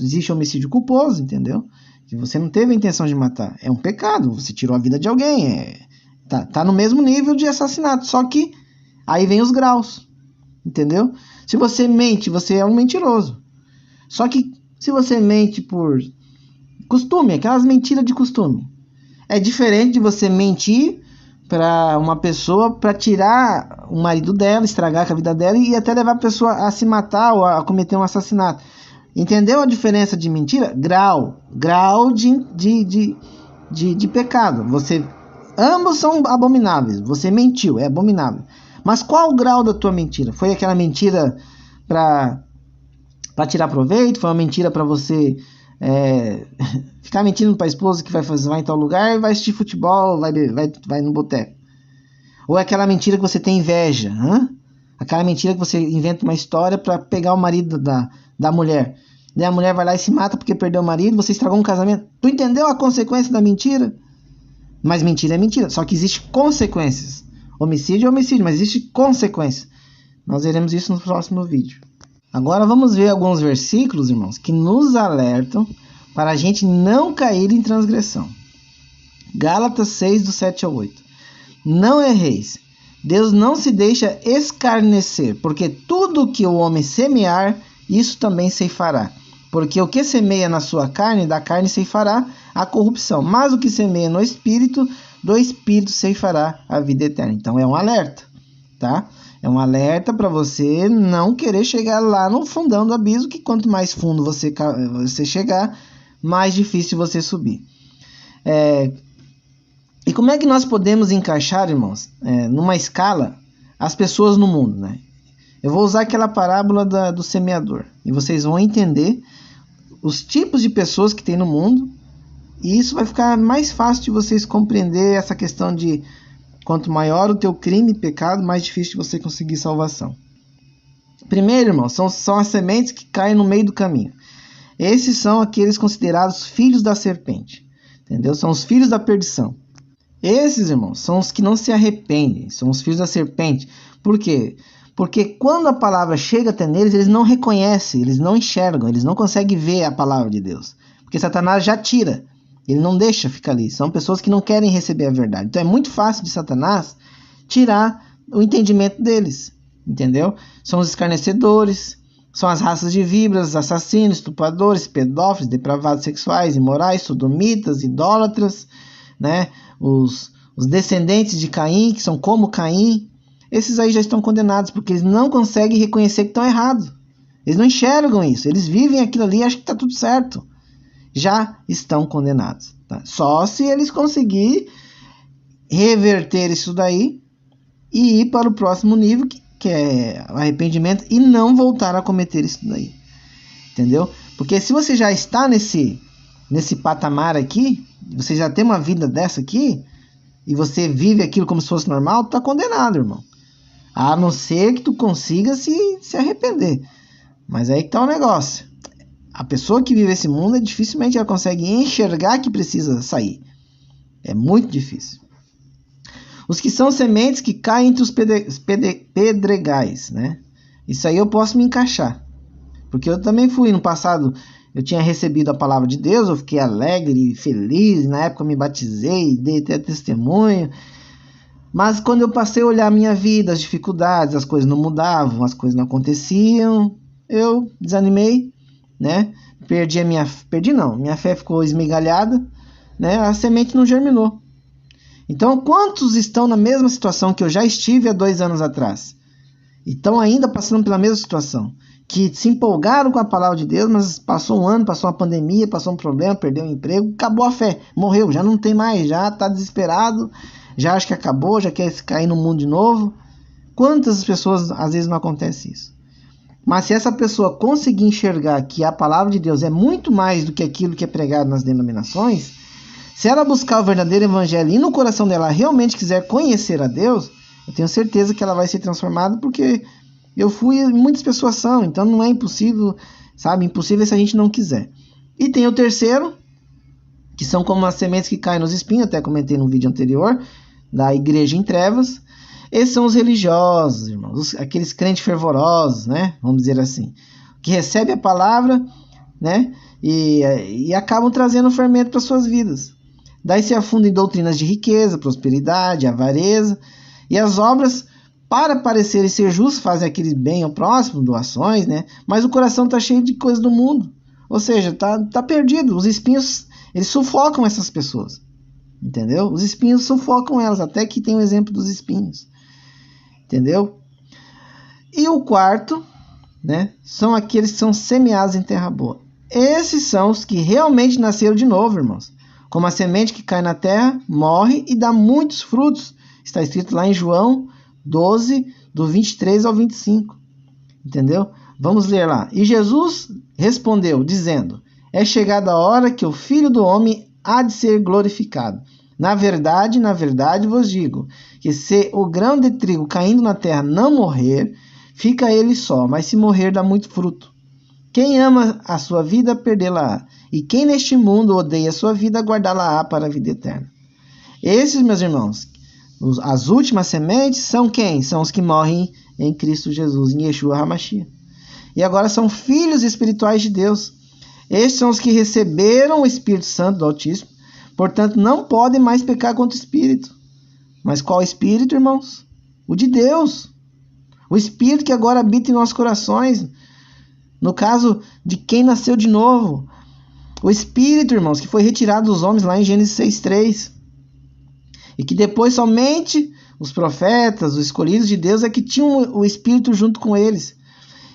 existe homicídio culposo, entendeu? Que você não teve a intenção de matar. É um pecado. Você tirou a vida de alguém. Tá no mesmo nível de assassinato. Só que aí vem os graus. Entendeu? Se você mente, você é um mentiroso. Só que se você mente por costume, aquelas mentiras de costume, é diferente de você mentir para uma pessoa para tirar o marido dela, estragar a vida dela e até levar a pessoa a se matar ou a cometer um assassinato. Entendeu a diferença de mentira? Grau de pecado. Ambos são abomináveis. Você mentiu, é abominável. Mas qual o grau da tua mentira? Foi aquela mentira para tirar proveito? Foi uma mentira para você ficar mentindo para a esposa que vai em tal lugar e vai assistir futebol, vai no boteco? Ou é aquela mentira que você tem inveja? Aquela mentira que você inventa uma história para pegar o marido da mulher. Daí a mulher vai lá e se mata porque perdeu o marido, você estragou um casamento. Tu entendeu a consequência da mentira? Mas mentira é mentira, só que existe consequências. Homicídio é homicídio, mas existe consequência. Nós veremos isso no próximo vídeo. Agora vamos ver alguns versículos, irmãos, que nos alertam para a gente não cair em transgressão. Gálatas 6, do 7 ao 8. Não erreis. Deus não se deixa escarnecer, porque tudo que o homem semear, isso também ceifará. Porque o que semeia na sua carne, da carne ceifará a corrupção. Mas o que semeia no Espírito, do Espírito ceifará a vida eterna. Então é um alerta, tá? É um alerta para você não querer chegar lá no fundão do abismo, que quanto mais fundo você chegar, mais difícil você subir. E como é que nós podemos encaixar, irmãos, numa escala, as pessoas no mundo, né? Eu vou usar aquela parábola do semeador. E vocês vão entender os tipos de pessoas que tem no mundo. E isso vai ficar mais fácil de vocês compreender essa questão de quanto maior o teu crime e pecado, mais difícil de você conseguir salvação. Primeiro, irmão, são as sementes que caem no meio do caminho. Esses são aqueles considerados filhos da serpente. Entendeu? São os filhos da perdição. Esses, irmãos, são os que não se arrependem. São os filhos da serpente. Por quê? Porque quando a palavra chega até neles, eles não reconhecem, eles não enxergam, eles não conseguem ver a palavra de Deus. Porque Satanás já tira, ele não deixa ficar ali. São pessoas que não querem receber a verdade. Então é muito fácil de Satanás tirar o entendimento deles, entendeu? São os escarnecedores, são as raças de víboras, assassinos, estupradores, pedófilos, depravados sexuais, imorais, sodomitas, idólatras, né? Os descendentes de Caim, que são como Caim. Esses aí já estão condenados, porque eles não conseguem reconhecer que estão errados. Eles não enxergam isso. Eles vivem aquilo ali e acham que está tudo certo. Já estão condenados. Tá? Só se eles conseguirem reverter isso daí e ir para o próximo nível, que é arrependimento, e não voltar a cometer isso daí. Entendeu? Porque se você já está nesse patamar aqui, você já tem uma vida dessa aqui, e você vive aquilo como se fosse normal, tu está condenado, irmão. A não ser que tu consiga se arrepender. Mas aí que tá o negócio. A pessoa que vive esse mundo, dificilmente ela consegue enxergar que precisa sair. É muito difícil. Os que são sementes que caem entre os pedregais, né? Isso aí eu posso me encaixar. Porque eu também fui no passado, eu tinha recebido a palavra de Deus, eu fiquei alegre, feliz, na época eu me batizei, dei até testemunho. Mas quando eu passei a olhar a minha vida, as dificuldades, as coisas não mudavam, as coisas não aconteciam, eu desanimei, né? Minha fé ficou esmigalhada, né? A semente não germinou. Então, quantos estão na mesma situação que eu já estive há 2 anos atrás? E estão ainda passando pela mesma situação, que se empolgaram com a palavra de Deus, mas passou um ano, passou uma pandemia, passou um problema, perdeu o emprego, acabou a fé, morreu, já não tem mais, já está desesperado, já acha que acabou, já quer cair no mundo de novo. Quantas pessoas, às vezes, não acontece isso? Mas se essa pessoa conseguir enxergar que a palavra de Deus é muito mais do que aquilo que é pregado nas denominações, se ela buscar o verdadeiro evangelho e no coração dela realmente quiser conhecer a Deus, eu tenho certeza que ela vai ser transformada, porque eu fui e muitas pessoas são, então não é impossível, sabe? Impossível se a gente não quiser. E tem o terceiro, que são como as sementes que caem nos espinhos, até comentei no vídeo anterior, da igreja em trevas. Esses são os religiosos, irmãos, aqueles crentes fervorosos, né? Vamos dizer assim, que recebem a palavra, né? E acabam trazendo fermento para suas vidas. Daí se afundam em doutrinas de riqueza, prosperidade, avareza, e as obras, para parecerem ser justas, fazem aquele bem ao próximo, doações, né? Mas o coração está cheio de coisas do mundo, ou seja, tá perdido. Os espinhos, eles sufocam essas pessoas, entendeu? Os espinhos sufocam elas, até que tem o exemplo dos espinhos, entendeu? E o quarto, né, são aqueles que são semeados em terra boa. Esses são os que realmente nasceram de novo, irmãos. Como a semente que cai na terra, morre e dá muitos frutos. Está escrito lá em João 12, do 23 ao 25. Entendeu? Vamos ler lá. E Jesus respondeu, dizendo: é chegada a hora que o Filho do Homem há de ser glorificado. Na verdade vos digo, que se o grão de trigo caindo na terra não morrer, fica ele só, mas se morrer dá muito fruto. Quem ama a sua vida, perdê-la-á. E quem neste mundo odeia a sua vida, guardá-la-á para a vida eterna. Esses, meus irmãos, as últimas sementes são quem? São os que morrem em Cristo Jesus, em Yeshua HaMashiach. E agora são filhos espirituais de Deus. Estes são os que receberam o Espírito Santo do Altíssimo, portanto não podem mais pecar contra o Espírito. Mas qual Espírito, irmãos? O de Deus. O Espírito que agora habita em nossos corações. No caso de quem nasceu de novo. O Espírito, irmãos, que foi retirado dos homens lá em Gênesis 6:3. E que depois somente os profetas, os escolhidos de Deus, é que tinham o Espírito junto com eles.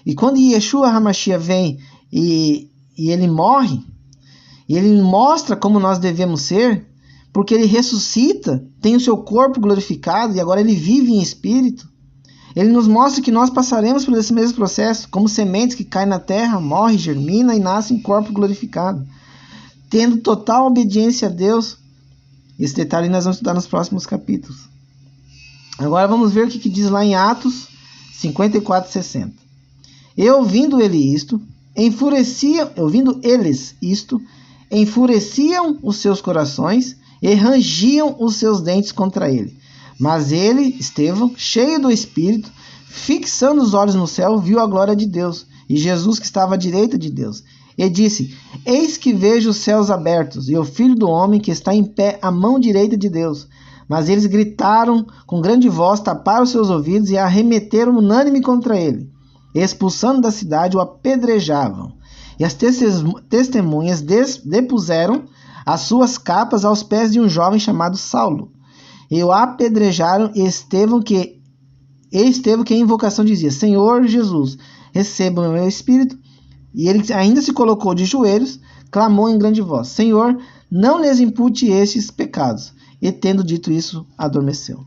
E quando Yeshua HaMashiach vem e ele morre, e ele mostra como nós devemos ser, porque ele ressuscita, tem o seu corpo glorificado e agora ele vive em espírito. Ele nos mostra que nós passaremos por esse mesmo processo, como sementes que caem na terra, morrem, germinam e nascem em corpo glorificado, tendo total obediência a Deus. Esse detalhe nós vamos estudar nos próximos capítulos. Agora vamos ver o que diz lá em Atos 54:60. E ouvindo eles isto, enfureciam os seus corações e rangiam os seus dentes contra ele. Mas ele, Estevão, cheio do Espírito, fixando os olhos no céu, viu a glória de Deus e Jesus que estava à direita de Deus. E disse: Eis que vejo os céus abertos e o Filho do Homem que está em pé à mão direita de Deus. Mas eles gritaram com grande voz, taparam seus ouvidos e arremeteram unânime contra ele. E, expulsando da cidade, o apedrejavam. E as testemunhas depuseram as suas capas aos pés de um jovem chamado Saulo. E o apedrejaram, e Estevão que em invocação dizia: Senhor Jesus, receba o meu espírito. E ele ainda se colocou de joelhos, clamou em grande voz: Senhor, não lhes impute estes pecados. E tendo dito isso, adormeceu.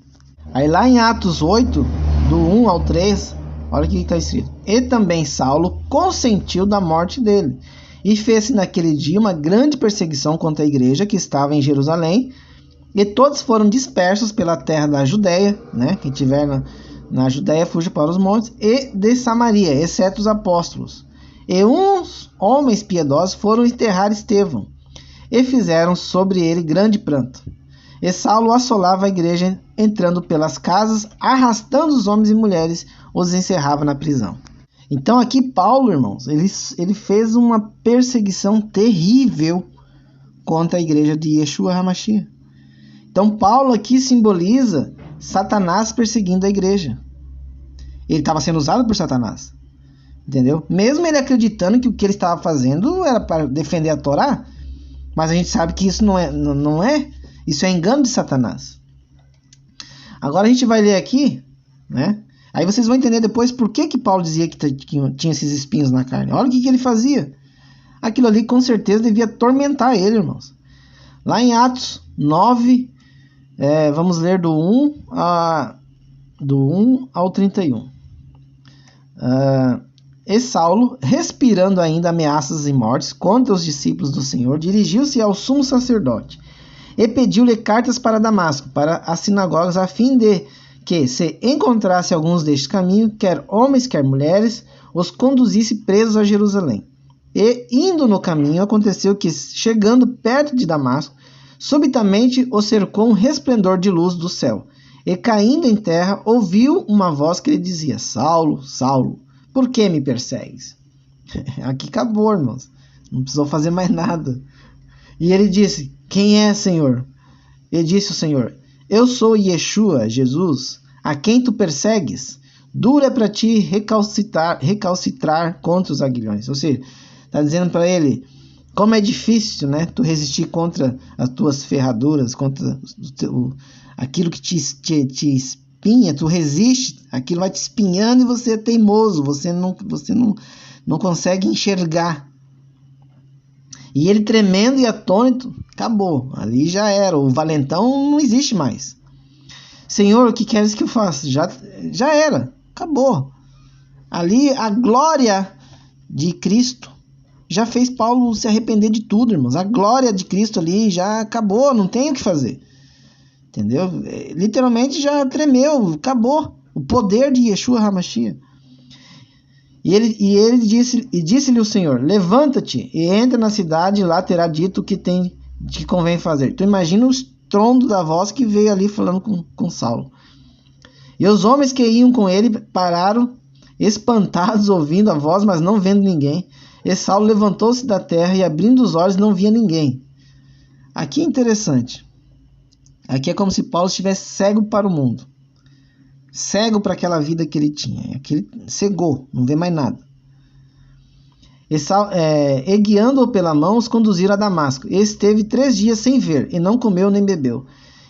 Aí lá em Atos 8, do 1 ao 3, olha o que está escrito. E também Saulo consentiu da morte dele. E fez-se naquele dia uma grande perseguição contra a igreja que estava em Jerusalém. E todos foram dispersos pela terra da Judéia, né? Quem estiver na Judéia fuja para os montes, e de Samaria, exceto os apóstolos. E uns homens piedosos foram enterrar Estevão, e fizeram sobre ele grande pranto. E Saulo assolava a igreja, entrando pelas casas, arrastando os homens e mulheres, os encerrava na prisão. Então aqui Paulo, irmãos, ele fez uma perseguição terrível contra a igreja de Yeshua HaMashiach. Então Paulo aqui simboliza Satanás perseguindo a igreja. Ele estava sendo usado por Satanás. Entendeu? Mesmo ele acreditando que o que ele estava fazendo era para defender a Torá, mas a gente sabe que isso não é. Isso é engano de Satanás. Agora a gente vai ler aqui, né? Aí vocês vão entender depois por que Paulo dizia que tinha esses espinhos na carne. Olha o que ele fazia. Aquilo ali com certeza devia atormentar ele, irmãos. Lá em Atos 9, vamos ler do 1 ao 31. E Saulo, respirando ainda ameaças e mortes contra os discípulos do Senhor, dirigiu-se ao sumo sacerdote e pediu-lhe cartas para Damasco, para as sinagogas, a fim de que, se encontrasse alguns deste caminho, quer homens, quer mulheres, os conduzisse presos a Jerusalém. E, indo no caminho, aconteceu que, chegando perto de Damasco, subitamente o cercou um resplendor de luz do céu. E, caindo em terra, ouviu uma voz que lhe dizia: Saulo, Saulo, por que me persegues? Aqui acabou, irmãos. Não precisou fazer mais nada. E ele disse: Quem é, Senhor? E disse o Senhor: Eu sou Yeshua, Jesus, a quem tu persegues. Dura para ti recalcitrar contra os aguilhões. Ou seja, está dizendo para ele como é difícil, né, tu resistir contra as tuas ferraduras, contra aquilo que te espinha, tu resiste, aquilo vai te espinhando e você é teimoso, você não consegue enxergar. E ele, tremendo e atônito, acabou, ali já era, o valentão não existe mais. Senhor, o que queres que eu faça? Já era, acabou. Ali a glória de Cristo já fez Paulo se arrepender de tudo, irmãos. A glória de Cristo ali já acabou, não tem o que fazer. Entendeu? Literalmente já tremeu, acabou. O poder de Yeshua HaMashiach. E ele disse-lhe o Senhor: Levanta-te e entra na cidade, e lá terá dito o que convém fazer. Então imagina o estrondo da voz que veio ali falando com Saulo. E os homens que iam com ele pararam, espantados, ouvindo a voz, mas não vendo ninguém. E Saulo levantou-se da terra e, abrindo os olhos, não via ninguém. Aqui é interessante. Aqui é como se Paulo estivesse cego para o mundo. Cego para aquela vida que ele tinha. Aqui ele cegou, não vê mais nada. E guiando-o pela mão, os conduziram a Damasco. E esteve 3 dias sem ver, e não comeu nem bebeu.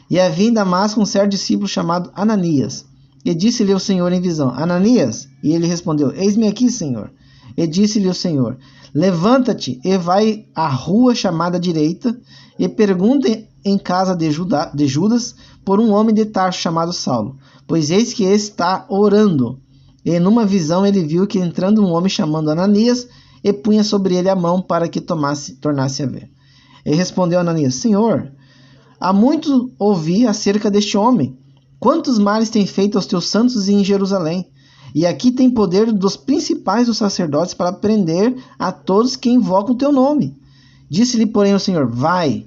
E havia em Damasco um certo discípulo chamado Ananias. E disse-lhe o Senhor em visão: Ananias? E ele respondeu: Eis-me aqui, Senhor. E disse-lhe o Senhor: levanta-te e vai à rua chamada direita, e pergunta em casa de Judas por um homem de Tarso chamado Saulo, pois eis que está orando. E numa visão ele viu que entrando um homem chamando Ananias, e punha sobre ele a mão para que tornasse a ver. E respondeu Ananias: Senhor, há muito ouvi acerca deste homem. Quantos males tem feito aos teus santos em Jerusalém? E aqui tem poder dos principais dos sacerdotes para prender a todos que invocam o teu nome. Disse-lhe, porém, o Senhor: vai,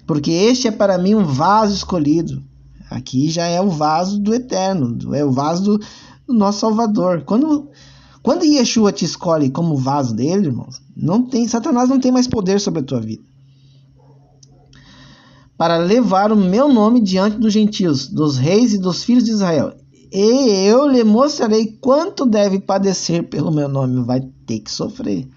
porque este é para mim um vaso escolhido. Aqui já é o vaso do Eterno, é o vaso do nosso Salvador. Quando Yeshua te escolhe como vaso dele, irmãos, Satanás não tem mais poder sobre a tua vida. Para levar o meu nome diante dos gentios, dos reis e dos filhos de Israel. E eu lhe mostrarei quanto deve padecer pelo meu nome. Vai ter que sofrer.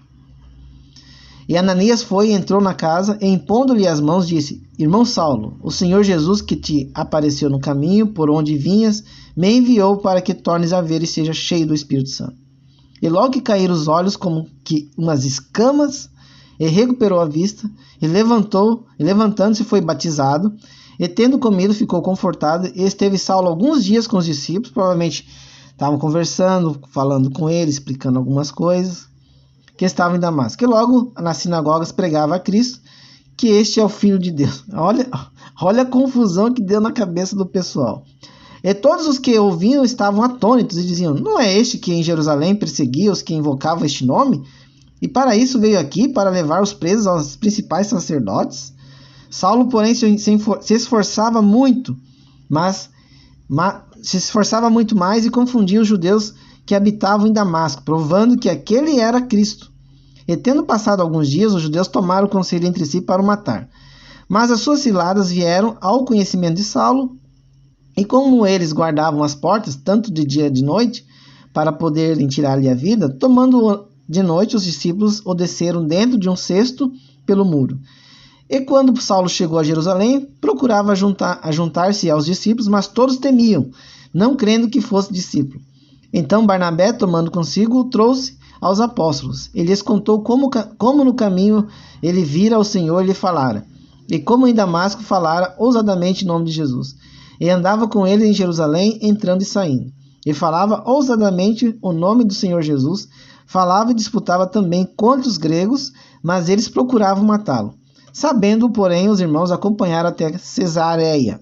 E Ananias foi e entrou na casa, e impondo-lhe as mãos, disse: Irmão Saulo, o Senhor Jesus que te apareceu no caminho por onde vinhas, me enviou para que tornes a ver e seja cheio do Espírito Santo. E logo que caíram os olhos como que umas escamas, e recuperou a vista, e levantando-se foi batizado, e tendo comido ficou confortado, e esteve Saulo alguns dias com os discípulos, provavelmente estavam conversando, falando com ele, explicando algumas coisas, que estavam em Damasco. E logo nas sinagogas pregava a Cristo, que este é o Filho de Deus. Olha a confusão que deu na cabeça do pessoal. E todos os que ouviam estavam atônitos e diziam: não é este que em Jerusalém perseguia os que invocavam este nome? E para isso veio aqui, para levar os presos aos principais sacerdotes? Saulo, porém, se esforçava muito, se esforçava muito mais e confundia os judeus que habitavam em Damasco, provando que aquele era Cristo. E tendo passado alguns dias, os judeus tomaram conselho entre si para o matar. Mas as suas ciladas vieram ao conhecimento de Saulo, e como eles guardavam as portas, tanto de dia e de noite, para poderem tirar-lhe a vida, tomando de noite, os discípulos o desceram dentro de um cesto pelo muro. E quando Saulo chegou a Jerusalém, procurava juntar-se aos discípulos, mas todos temiam, não crendo que fosse discípulo. Então Barnabé, tomando consigo, o trouxe aos apóstolos. Ele lhes contou como no caminho ele vira o Senhor e lhe falara, e como em Damasco falara ousadamente em nome de Jesus. E andava com ele em Jerusalém, entrando e saindo. E falava ousadamente o nome do Senhor Jesus. Falava e disputava também contra os gregos, mas eles procuravam matá-lo. Sabendo, porém, os irmãos acompanharam até Cesareia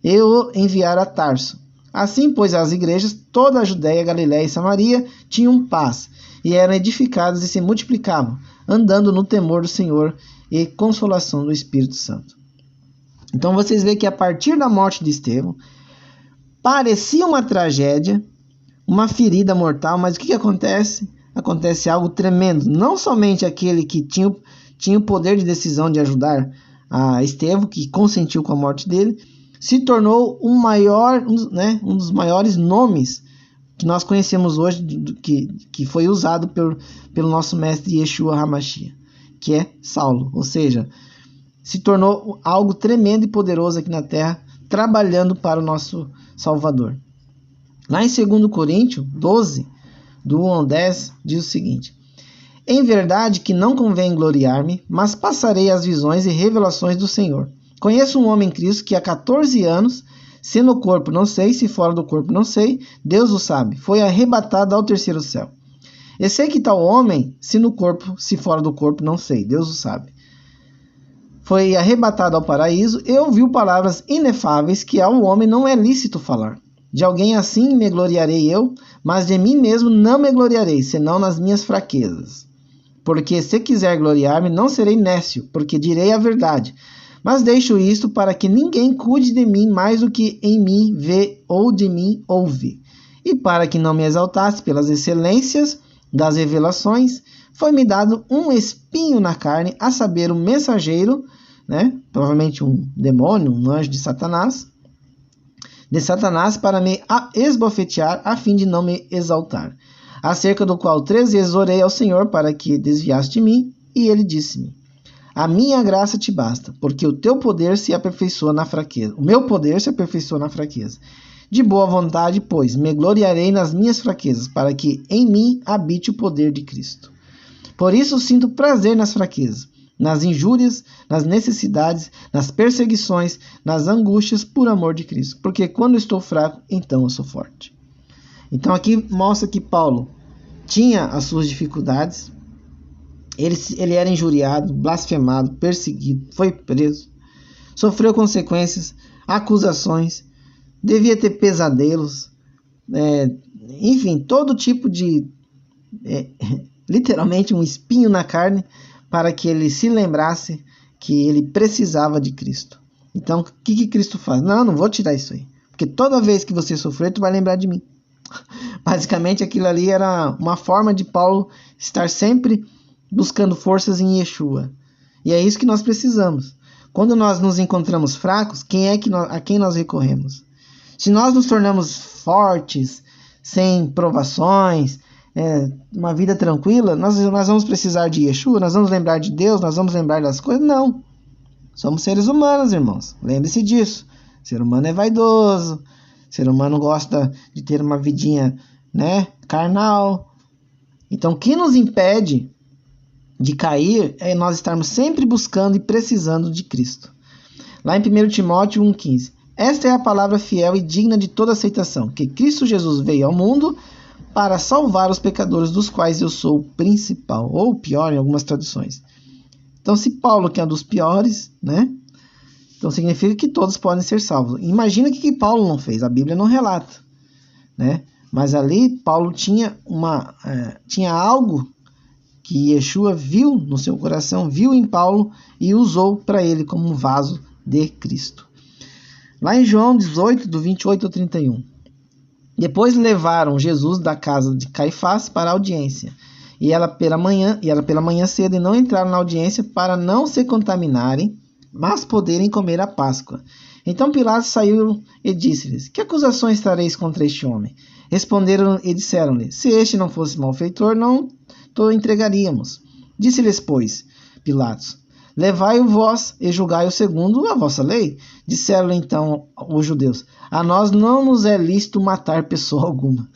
e o enviaram a Tarso. Assim, pois, as igrejas, toda a Judéia, Galiléia e Samaria tinham paz, e eram edificadas e se multiplicavam, andando no temor do Senhor e consolação do Espírito Santo. Então vocês veem que a partir da morte de Estevão, parecia uma tragédia, uma ferida mortal, mas o que acontece? Acontece algo tremendo. Não somente aquele que tinha o poder de decisão de ajudar a Estevão, que consentiu com a morte dele, se tornou um dos maiores nomes que nós conhecemos hoje, que foi usado pelo nosso mestre Yeshua HaMashiach, que é Saulo. Ou seja, se tornou algo tremendo e poderoso aqui na terra, trabalhando para o nosso Salvador. Lá em 2 Coríntios 12, do 1 ao 10, diz o seguinte: em verdade que não convém gloriar-me, mas passarei as visões e revelações do Senhor. Conheço um homem em Cristo que há 14 anos, se no corpo não sei, se fora do corpo não sei, Deus o sabe, foi arrebatado ao terceiro céu. E sei que tal homem, se no corpo, se fora do corpo não sei, Deus o sabe, foi arrebatado ao paraíso e ouviu palavras inefáveis que ao homem não é lícito falar. De alguém assim me gloriarei eu, mas de mim mesmo não me gloriarei, senão nas minhas fraquezas. Porque se quiser gloriar-me, não serei nécio, porque direi a verdade. Mas deixo isto para que ninguém cuide de mim mais do que em mim vê ou de mim ouve. E para que não me exaltasse pelas excelências das revelações, foi-me dado um espinho na carne, a saber, um mensageiro, provavelmente um demônio, um anjo de Satanás, para me esbofetear, a fim de não me exaltar. Acerca do qual 3 vezes orei ao Senhor para que desviasse de mim, e ele disse-me: a minha graça te basta, porque o teu poder se aperfeiçoa na fraqueza. O meu poder se aperfeiçoa na fraqueza. De boa vontade, pois, me gloriarei nas minhas fraquezas, para que em mim habite o poder de Cristo. Por isso sinto prazer nas fraquezas, nas injúrias, nas necessidades, nas perseguições, nas angústias por amor de Cristo. Porque quando estou fraco, então eu sou forte. Então aqui mostra que Paulo tinha as suas dificuldades. Ele era injuriado, blasfemado, perseguido, foi preso, sofreu consequências, acusações, devia ter pesadelos, enfim, todo tipo de, literalmente um espinho na carne, para que ele se lembrasse que ele precisava de Cristo. Então, o que Cristo faz? Não vou tirar isso aí, porque toda vez que você sofrer, tu vai lembrar de mim. Basicamente, aquilo ali era uma forma de Paulo estar sempre buscando forças em Yeshua. E é isso que nós precisamos. Quando nós nos encontramos fracos, a quem nós recorremos? Se nós nos tornamos fortes, sem provações, uma vida tranquila, nós vamos precisar de Yeshua, nós vamos lembrar de Deus, nós vamos lembrar das coisas? Não. Somos seres humanos, irmãos. Lembre-se disso. O ser humano é vaidoso. O ser humano gosta de ter uma vidinha, carnal. Então, o que nos impede de cair é nós estarmos sempre buscando e precisando de Cristo. Lá em 1 Timóteo 1,15. Esta é a palavra fiel e digna de toda aceitação, que Cristo Jesus veio ao mundo para salvar os pecadores, dos quais eu sou o principal, ou pior em algumas traduções. Então, se Paulo que é um dos piores, então significa que todos podem ser salvos. Imagina o que Paulo não fez, a Bíblia não relata, Mas ali Paulo tinha algo que Yeshua viu no seu coração, viu em Paulo e usou para ele como um vaso de Cristo. Lá em João 18, do 28 ao 31. Depois levaram Jesus da casa de Caifás para a audiência. E era pela manhã cedo, e não entraram na audiência para não se contaminarem, mas poderem comer a Páscoa. Então Pilatos saiu e disse-lhes: que acusações trareis contra este homem? Responderam e disseram-lhe: se este não fosse malfeitor, não o entregaríamos. Disse-lhes, pois, Pilatos: levai-o vós e julgai-o segundo a vossa lei. Disseram-lhe então os judeus: a nós não nos é lícito matar pessoa alguma.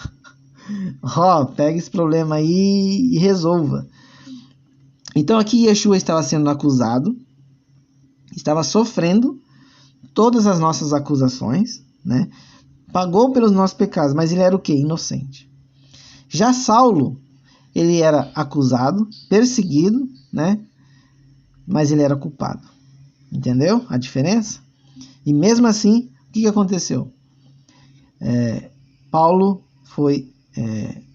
Pega esse problema aí e resolva. Então aqui Yeshua estava sendo acusado, estava sofrendo todas as nossas acusações, pagou pelos nossos pecados, mas ele era o quê? Inocente. Já Saulo, ele era acusado, perseguido, mas ele era culpado. Entendeu a diferença? E mesmo assim, o que aconteceu? Paulo foi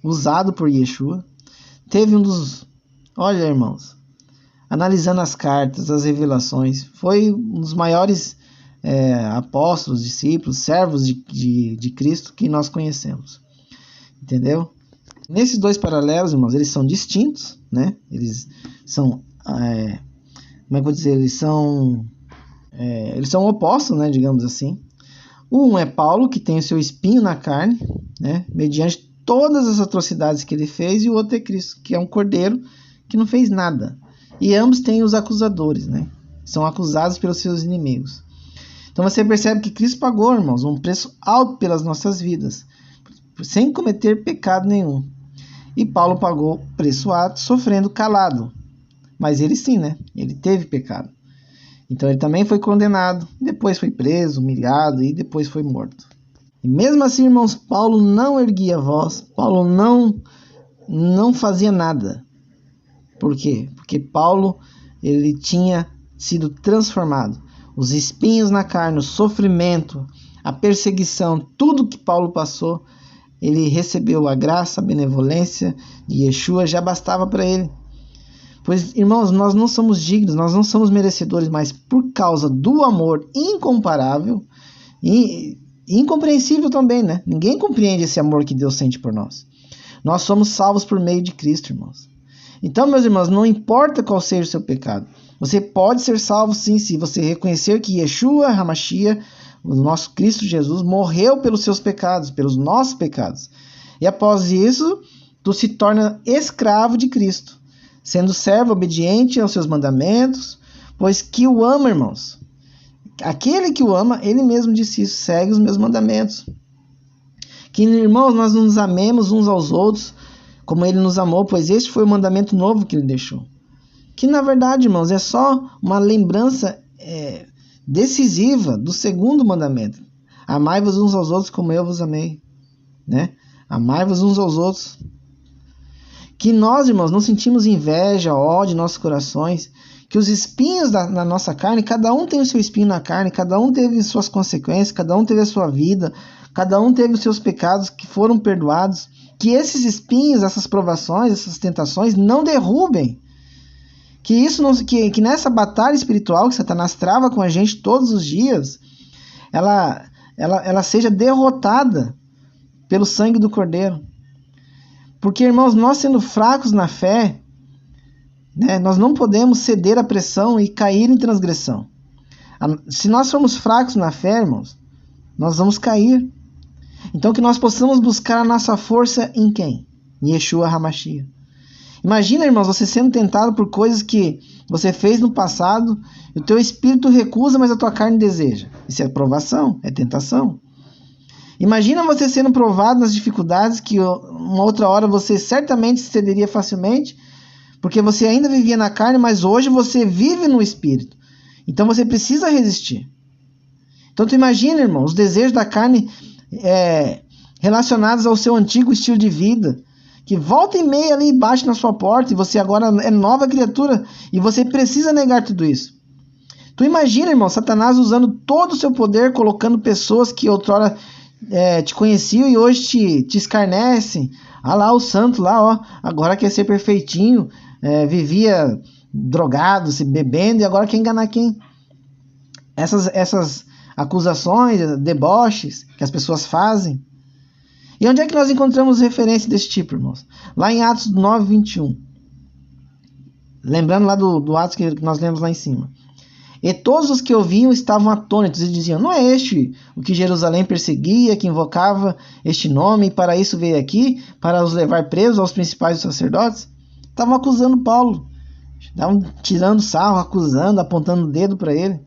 usado por Yeshua. Teve olha, irmãos, analisando as cartas, as revelações, foi um dos maiores apóstolos, discípulos, servos de Cristo que nós conhecemos. Entendeu? Nesses dois paralelos, irmãos, eles são distintos, Eles são, como é que eu vou dizer? Eles são opostos, digamos assim. Um é Paulo, que tem o seu espinho na carne, mediante todas as atrocidades que ele fez, e o outro é Cristo, que é um cordeiro que não fez nada. E ambos têm os acusadores, São acusados pelos seus inimigos. Então você percebe que Cristo pagou, irmãos, um preço alto pelas nossas vidas, sem cometer pecado nenhum. E Paulo pagou preço alto, sofrendo calado. Mas ele sim, Ele teve pecado. Então ele também foi condenado, depois foi preso, humilhado e depois foi morto. E mesmo assim, irmãos, Paulo não erguia a voz, Paulo não fazia nada. Por quê? Porque Paulo, ele tinha sido transformado. Os espinhos na carne, o sofrimento, a perseguição, tudo que Paulo passou, ele recebeu a graça, a benevolência de Yeshua, já bastava para ele. Pois, irmãos, nós não somos dignos, nós não somos merecedores, mas por causa do amor incomparável e incompreensível também, Ninguém compreende esse amor que Deus sente por nós. Nós somos salvos por meio de Cristo, irmãos. Então, meus irmãos, não importa qual seja o seu pecado, você pode ser salvo sim, se você reconhecer que Yeshua HaMashiach, o nosso Cristo Jesus, morreu pelos seus pecados, pelos nossos pecados. E após isso, tu se torna escravo de Cristo, sendo servo obediente aos seus mandamentos, pois que o ama, irmãos. Aquele que o ama, ele mesmo disse isso, segue os meus mandamentos. Que, irmãos, nós nos amemos uns aos outros como ele nos amou, pois este foi o mandamento novo que ele deixou. Que na verdade, irmãos, é só uma lembrança decisiva do segundo mandamento. Amai-vos uns aos outros como eu vos amei, né? Amai-vos uns aos outros. Que nós, irmãos, não sentimos inveja, ódio em nossos corações, que os espinhos na nossa carne, cada um tem o seu espinho na carne, cada um teve suas consequências, cada um teve a sua vida, cada um teve os seus pecados que foram perdoados, que esses espinhos, essas provações, essas tentações não derrubem, que nessa batalha espiritual que Satanás trava com a gente todos os dias, ela seja derrotada pelo sangue do Cordeiro. Porque, irmãos, nós sendo fracos na fé, né, nós não podemos ceder à pressão e cair em transgressão. Se nós formos fracos na fé, irmãos, nós vamos cair. Então que nós possamos buscar a nossa força em quem? Em Yeshua HaMashiach. Imagina, irmãos, você sendo tentado por coisas que você fez no passado, e o teu espírito recusa, mas a tua carne deseja. Isso é provação, é tentação. Imagina você sendo provado nas dificuldades que uma outra hora você certamente cederia facilmente, porque você ainda vivia na carne, mas hoje você vive no espírito. Então você precisa resistir. Então tu imagina, irmão, os desejos da carne relacionados ao seu antigo estilo de vida, que volta e meia ali bate na sua porta, e você agora é nova criatura, e você precisa negar tudo isso. Tu imagina, irmão, Satanás usando todo o seu poder, colocando pessoas que outrora te conheciam e hoje te escarnecem. Ah lá, o santo lá, ó, agora quer ser perfeitinho, vivia drogado, se bebendo, e agora quer enganar quem? Essas acusações, deboches que as pessoas fazem. E onde é que nós encontramos referência desse tipo, irmãos? Lá em Atos 9, 21. Lembrando lá do Atos que nós lemos lá em cima. E todos os que ouviam estavam atônitos e diziam: não é este o que Jerusalém perseguia, que invocava este nome, e para isso veio aqui, para os levar presos aos principais sacerdotes? Estavam acusando Paulo. Estavam tirando sarro, acusando, apontando o dedo para ele.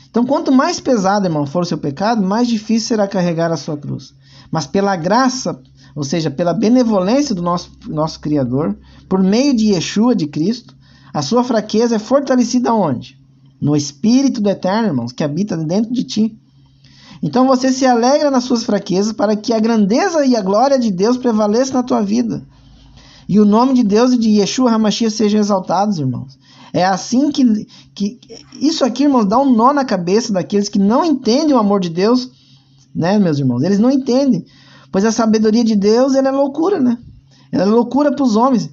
Então, quanto mais pesado, irmão, for o seu pecado, mais difícil será carregar a sua cruz. Mas pela graça, ou seja, pela benevolência do nosso Criador, por meio de Yeshua, de Cristo, a sua fraqueza é fortalecida onde? No Espírito do Eterno, irmãos, que habita dentro de ti. Então você se alegra nas suas fraquezas para que a grandeza e a glória de Deus prevaleça na tua vida. E o nome de Deus e de Yeshua HaMashiach sejam exaltados, irmãos. É assim que isso aqui, irmãos, dá um nó na cabeça daqueles que não entendem o amor de Deus, né, meus irmãos? Eles não entendem, pois a sabedoria de Deus, ela é loucura, né? Ela é loucura para os homens.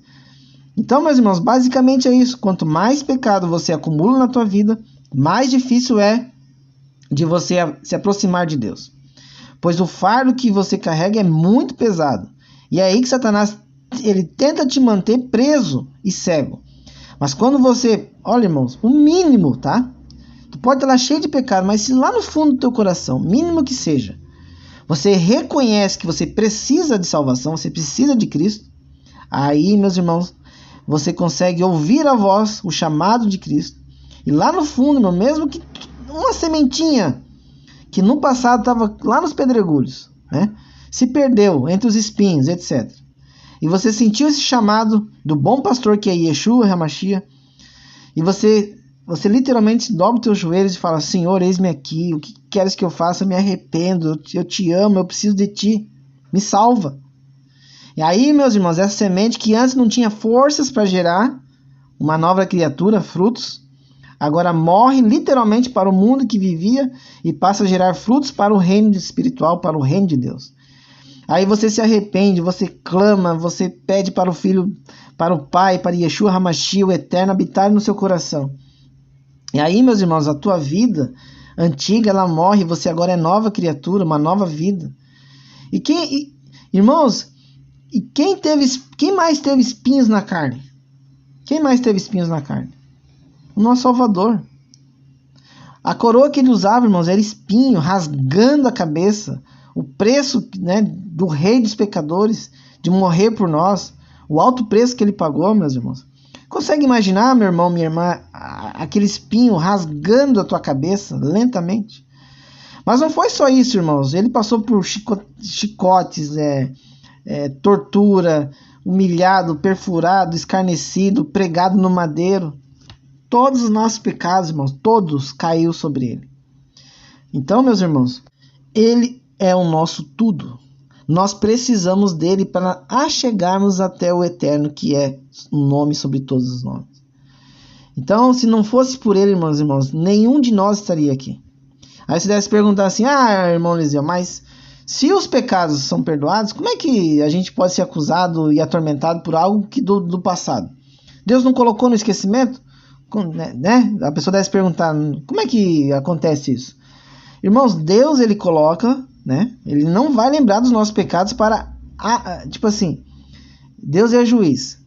Então, meus irmãos, basicamente é isso. Quanto mais pecado você acumula na tua vida, mais difícil é de você se aproximar de Deus. Pois o fardo que você carrega é muito pesado. E é aí que Satanás, ele tenta te manter preso e cego. Mas quando você, olha, irmãos, o mínimo, tá? Tu pode estar lá cheio de pecado, mas se lá no fundo do teu coração, mínimo que seja, você reconhece que você precisa de salvação, você precisa de Cristo, aí, meus irmãos, você consegue ouvir a voz, o chamado de Cristo. E lá no fundo, irmão, mesmo que uma sementinha que no passado estava lá nos pedregulhos, né, se perdeu entre os espinhos, etc. E você sentiu esse chamado do bom pastor que é Yeshua HaMashiach, e você literalmente dobra os teus joelhos e fala: Senhor, eis-me aqui, o que queres que eu faça? Eu me arrependo, eu te amo, eu preciso de ti, me salva. E aí, meus irmãos, essa semente que antes não tinha forças para gerar uma nova criatura, frutos, agora morre literalmente para o mundo que vivia e passa a gerar frutos para o reino espiritual, para o reino de Deus. Aí você se arrepende, você clama, você pede para o Filho, para o Pai, para Yeshua HaMashiach, o Eterno, habitar no seu coração. E aí, meus irmãos, a tua vida antiga, ela morre, você agora é nova criatura, uma nova vida. Irmãos, e quem mais teve espinhos na carne? Quem mais teve espinhos na carne? O nosso Salvador. A coroa que ele usava, irmãos, era espinho, rasgando a cabeça. O preço, né, do rei dos pecadores, de morrer por nós. O alto preço que ele pagou, meus irmãos. Consegue imaginar, meu irmão, minha irmã, aquele espinho rasgando a tua cabeça lentamente? Mas não foi só isso, irmãos. Ele passou por chicotes, tortura, humilhado, perfurado, escarnecido, pregado no madeiro. Todos os nossos pecados, irmãos, todos caiu sobre ele. Então, meus irmãos, ele é o nosso tudo. Nós precisamos dele para achegarmos até o eterno, que é o nome sobre todos os nomes. Então, se não fosse por ele, irmãos, nenhum de nós estaria aqui. Aí você deve se perguntar assim, irmão Liseu, mas se os pecados são perdoados, como é que a gente pode ser acusado e atormentado por algo que do passado? Deus não colocou no esquecimento? Né? A pessoa deve se perguntar, como é que acontece isso? Irmãos, Deus, ele coloca, né? Ele não vai lembrar dos nossos pecados para... tipo assim, Deus é juiz.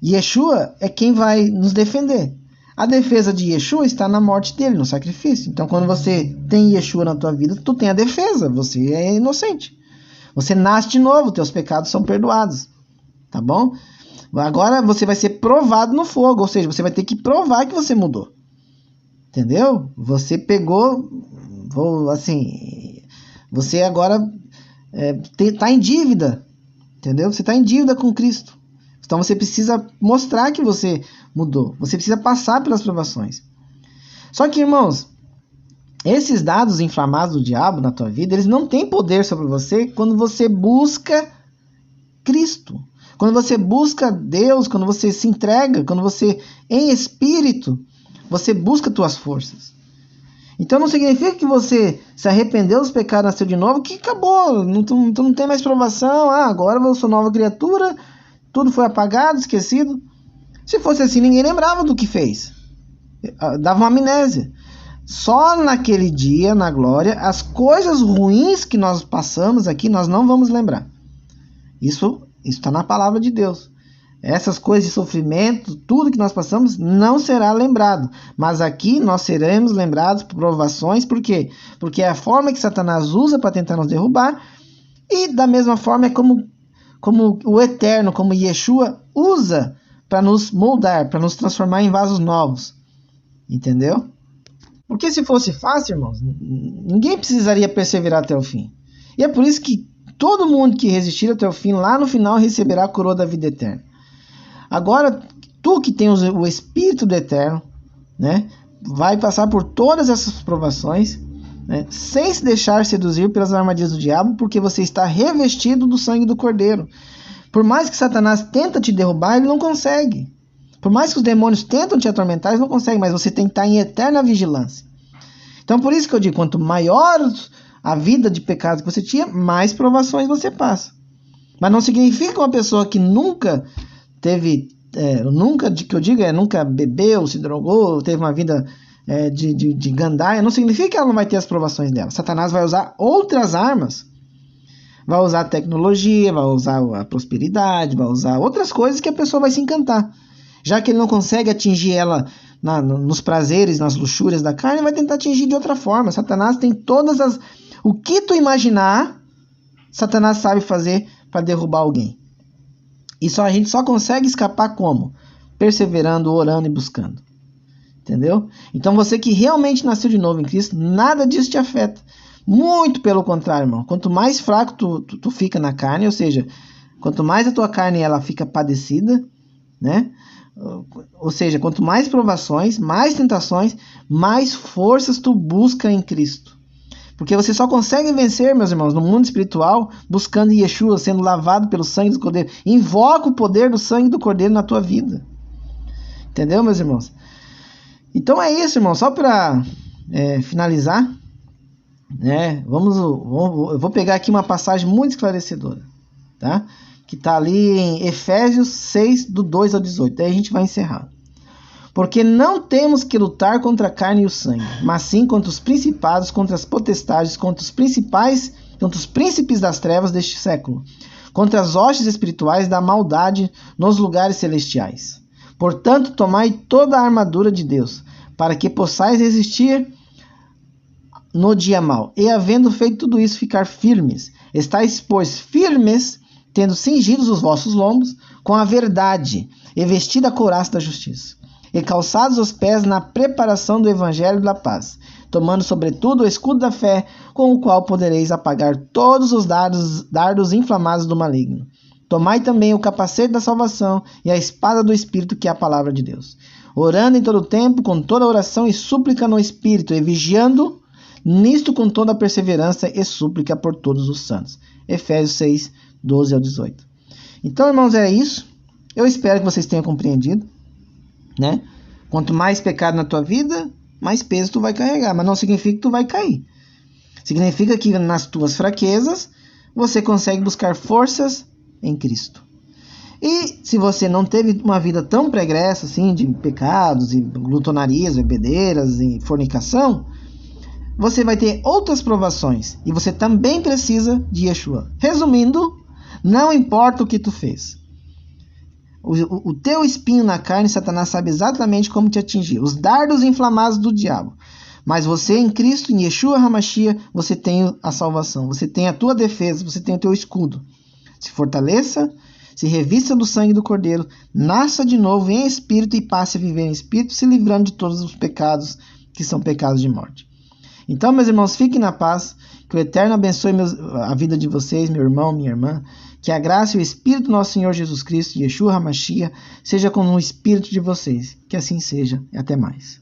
Yeshua é quem vai nos defender. A defesa de Yeshua está na morte dele, no sacrifício. Então, quando você tem Yeshua na tua vida, tu tem a defesa. Você é inocente. Você nasce de novo, teus pecados são perdoados. Tá bom? Agora você vai ser provado no fogo, ou seja, você vai ter que provar que você mudou. Entendeu? Você pegou, você agora está em dívida. Entendeu? Você está em dívida com Cristo. Então você precisa mostrar que você mudou. Você precisa passar pelas provações. Só que, irmãos, esses dados inflamados do diabo na tua vida, eles não têm poder sobre você quando você busca Cristo. Quando você busca Deus, quando você se entrega, quando você, em espírito, você busca tuas forças. Então não significa que você se arrependeu dos pecados, nasceu de novo, que acabou, não tem mais provação, agora eu sou nova criatura, tudo foi apagado, esquecido. Se fosse assim, ninguém lembrava do que fez. Dava uma amnésia. Só naquele dia, na glória, as coisas ruins que nós passamos aqui, nós não vamos lembrar. Isso está na palavra de Deus. Essas coisas de sofrimento, tudo que nós passamos, não será lembrado. Mas aqui nós seremos lembrados por provações. Por quê? Porque é a forma que Satanás usa para tentar nos derrubar. E da mesma forma é como o Eterno, como Yeshua, usa para nos moldar, para nos transformar em vasos novos. Entendeu? Porque se fosse fácil, irmãos, ninguém precisaria perseverar até o fim. E é por isso que todo mundo que resistir até o fim, lá no final, receberá a coroa da vida eterna. Agora, tu que tem o Espírito do Eterno, né, vai passar por todas essas provações, né, sem se deixar seduzir pelas armadilhas do diabo, porque você está revestido do sangue do Cordeiro. Por mais que Satanás tenta te derrubar, ele não consegue. Por mais que os demônios tentam te atormentar, eles não conseguem, mas você tem que estar em eterna vigilância. Então, por isso que eu digo, quanto maior a vida de pecado que você tinha, mais provações você passa. Mas não significa que uma pessoa que nunca teve, nunca bebeu, se drogou, teve uma vida de gandaia, não significa que ela não vai ter as provações dela. Satanás vai usar outras armas. Vai usar a tecnologia, vai usar a prosperidade, vai usar outras coisas que a pessoa vai se encantar. Já que ele não consegue atingir ela nos prazeres, nas luxúrias da carne, vai tentar atingir de outra forma. Satanás tem todas as... O que tu imaginar, Satanás sabe fazer para derrubar alguém. E a gente só consegue escapar como? Perseverando, orando e buscando. Entendeu? Então você que realmente nasceu de novo em Cristo, nada disso te afeta. Muito pelo contrário, irmão. Quanto mais fraco tu fica na carne, ou seja, quanto mais a tua carne ela fica padecida, né? Ou seja, quanto mais provações, mais tentações, mais forças tu busca em Cristo. Porque você só consegue vencer, meus irmãos, no mundo espiritual, buscando Yeshua, sendo lavado pelo sangue do Cordeiro. Invoca o poder do sangue do Cordeiro na tua vida. Entendeu, meus irmãos? Então é isso, irmão. Só para finalizar, né? Eu vou pegar aqui uma passagem muito esclarecedora, tá? Que está ali em Efésios 6, do 2 ao 18. Daí a gente vai encerrar. Porque não temos que lutar contra a carne e o sangue, mas sim contra os principados, contra as potestades, contra os príncipes das trevas deste século, contra as hostes espirituais da maldade nos lugares celestiais. Portanto, tomai toda a armadura de Deus, para que possais resistir no dia mau, e havendo feito tudo isso, ficar firmes. Estais, pois, firmes, tendo cingidos os vossos lombos com a verdade, e vestida a couraça da justiça, e calçados os pés na preparação do evangelho da paz, tomando sobretudo o escudo da fé, com o qual podereis apagar todos os dardos inflamados do maligno. Tomai também o capacete da salvação e a espada do Espírito, que é a palavra de Deus. Orando em todo o tempo, com toda oração e súplica no Espírito, e vigiando nisto com toda perseverança e súplica por todos os santos. Efésios 6, 12 ao 18. Então, irmãos, é isso. Eu espero que vocês tenham compreendido, né? Quanto mais pecado na tua vida, mais peso tu vai carregar, mas não significa que tu vai cair. Significa que nas tuas fraquezas, você consegue buscar forças em Cristo. E se você não teve uma vida tão pregressa, assim, de pecados, e glutonarias, bebedeiras, e fornicação, você vai ter outras provações. E você também precisa de Yeshua. Resumindo, não importa o que tu fez. O teu espinho na carne, Satanás sabe exatamente como te atingir. Os dardos inflamados do diabo. Mas você em Cristo, em Yeshua HaMashiach, você tem a salvação. Você tem a tua defesa, você tem o teu escudo. Se fortaleça, se revista do sangue do Cordeiro, nasça de novo em espírito e passe a viver em espírito, se livrando de todos os pecados que são pecados de morte. Então, meus irmãos, fiquem na paz, que o Eterno abençoe a vida de vocês, meu irmão, minha irmã, que a graça e o Espírito do nosso Senhor Jesus Cristo, Yeshua HaMashiach, seja com o espírito de vocês. Que assim seja, e até mais.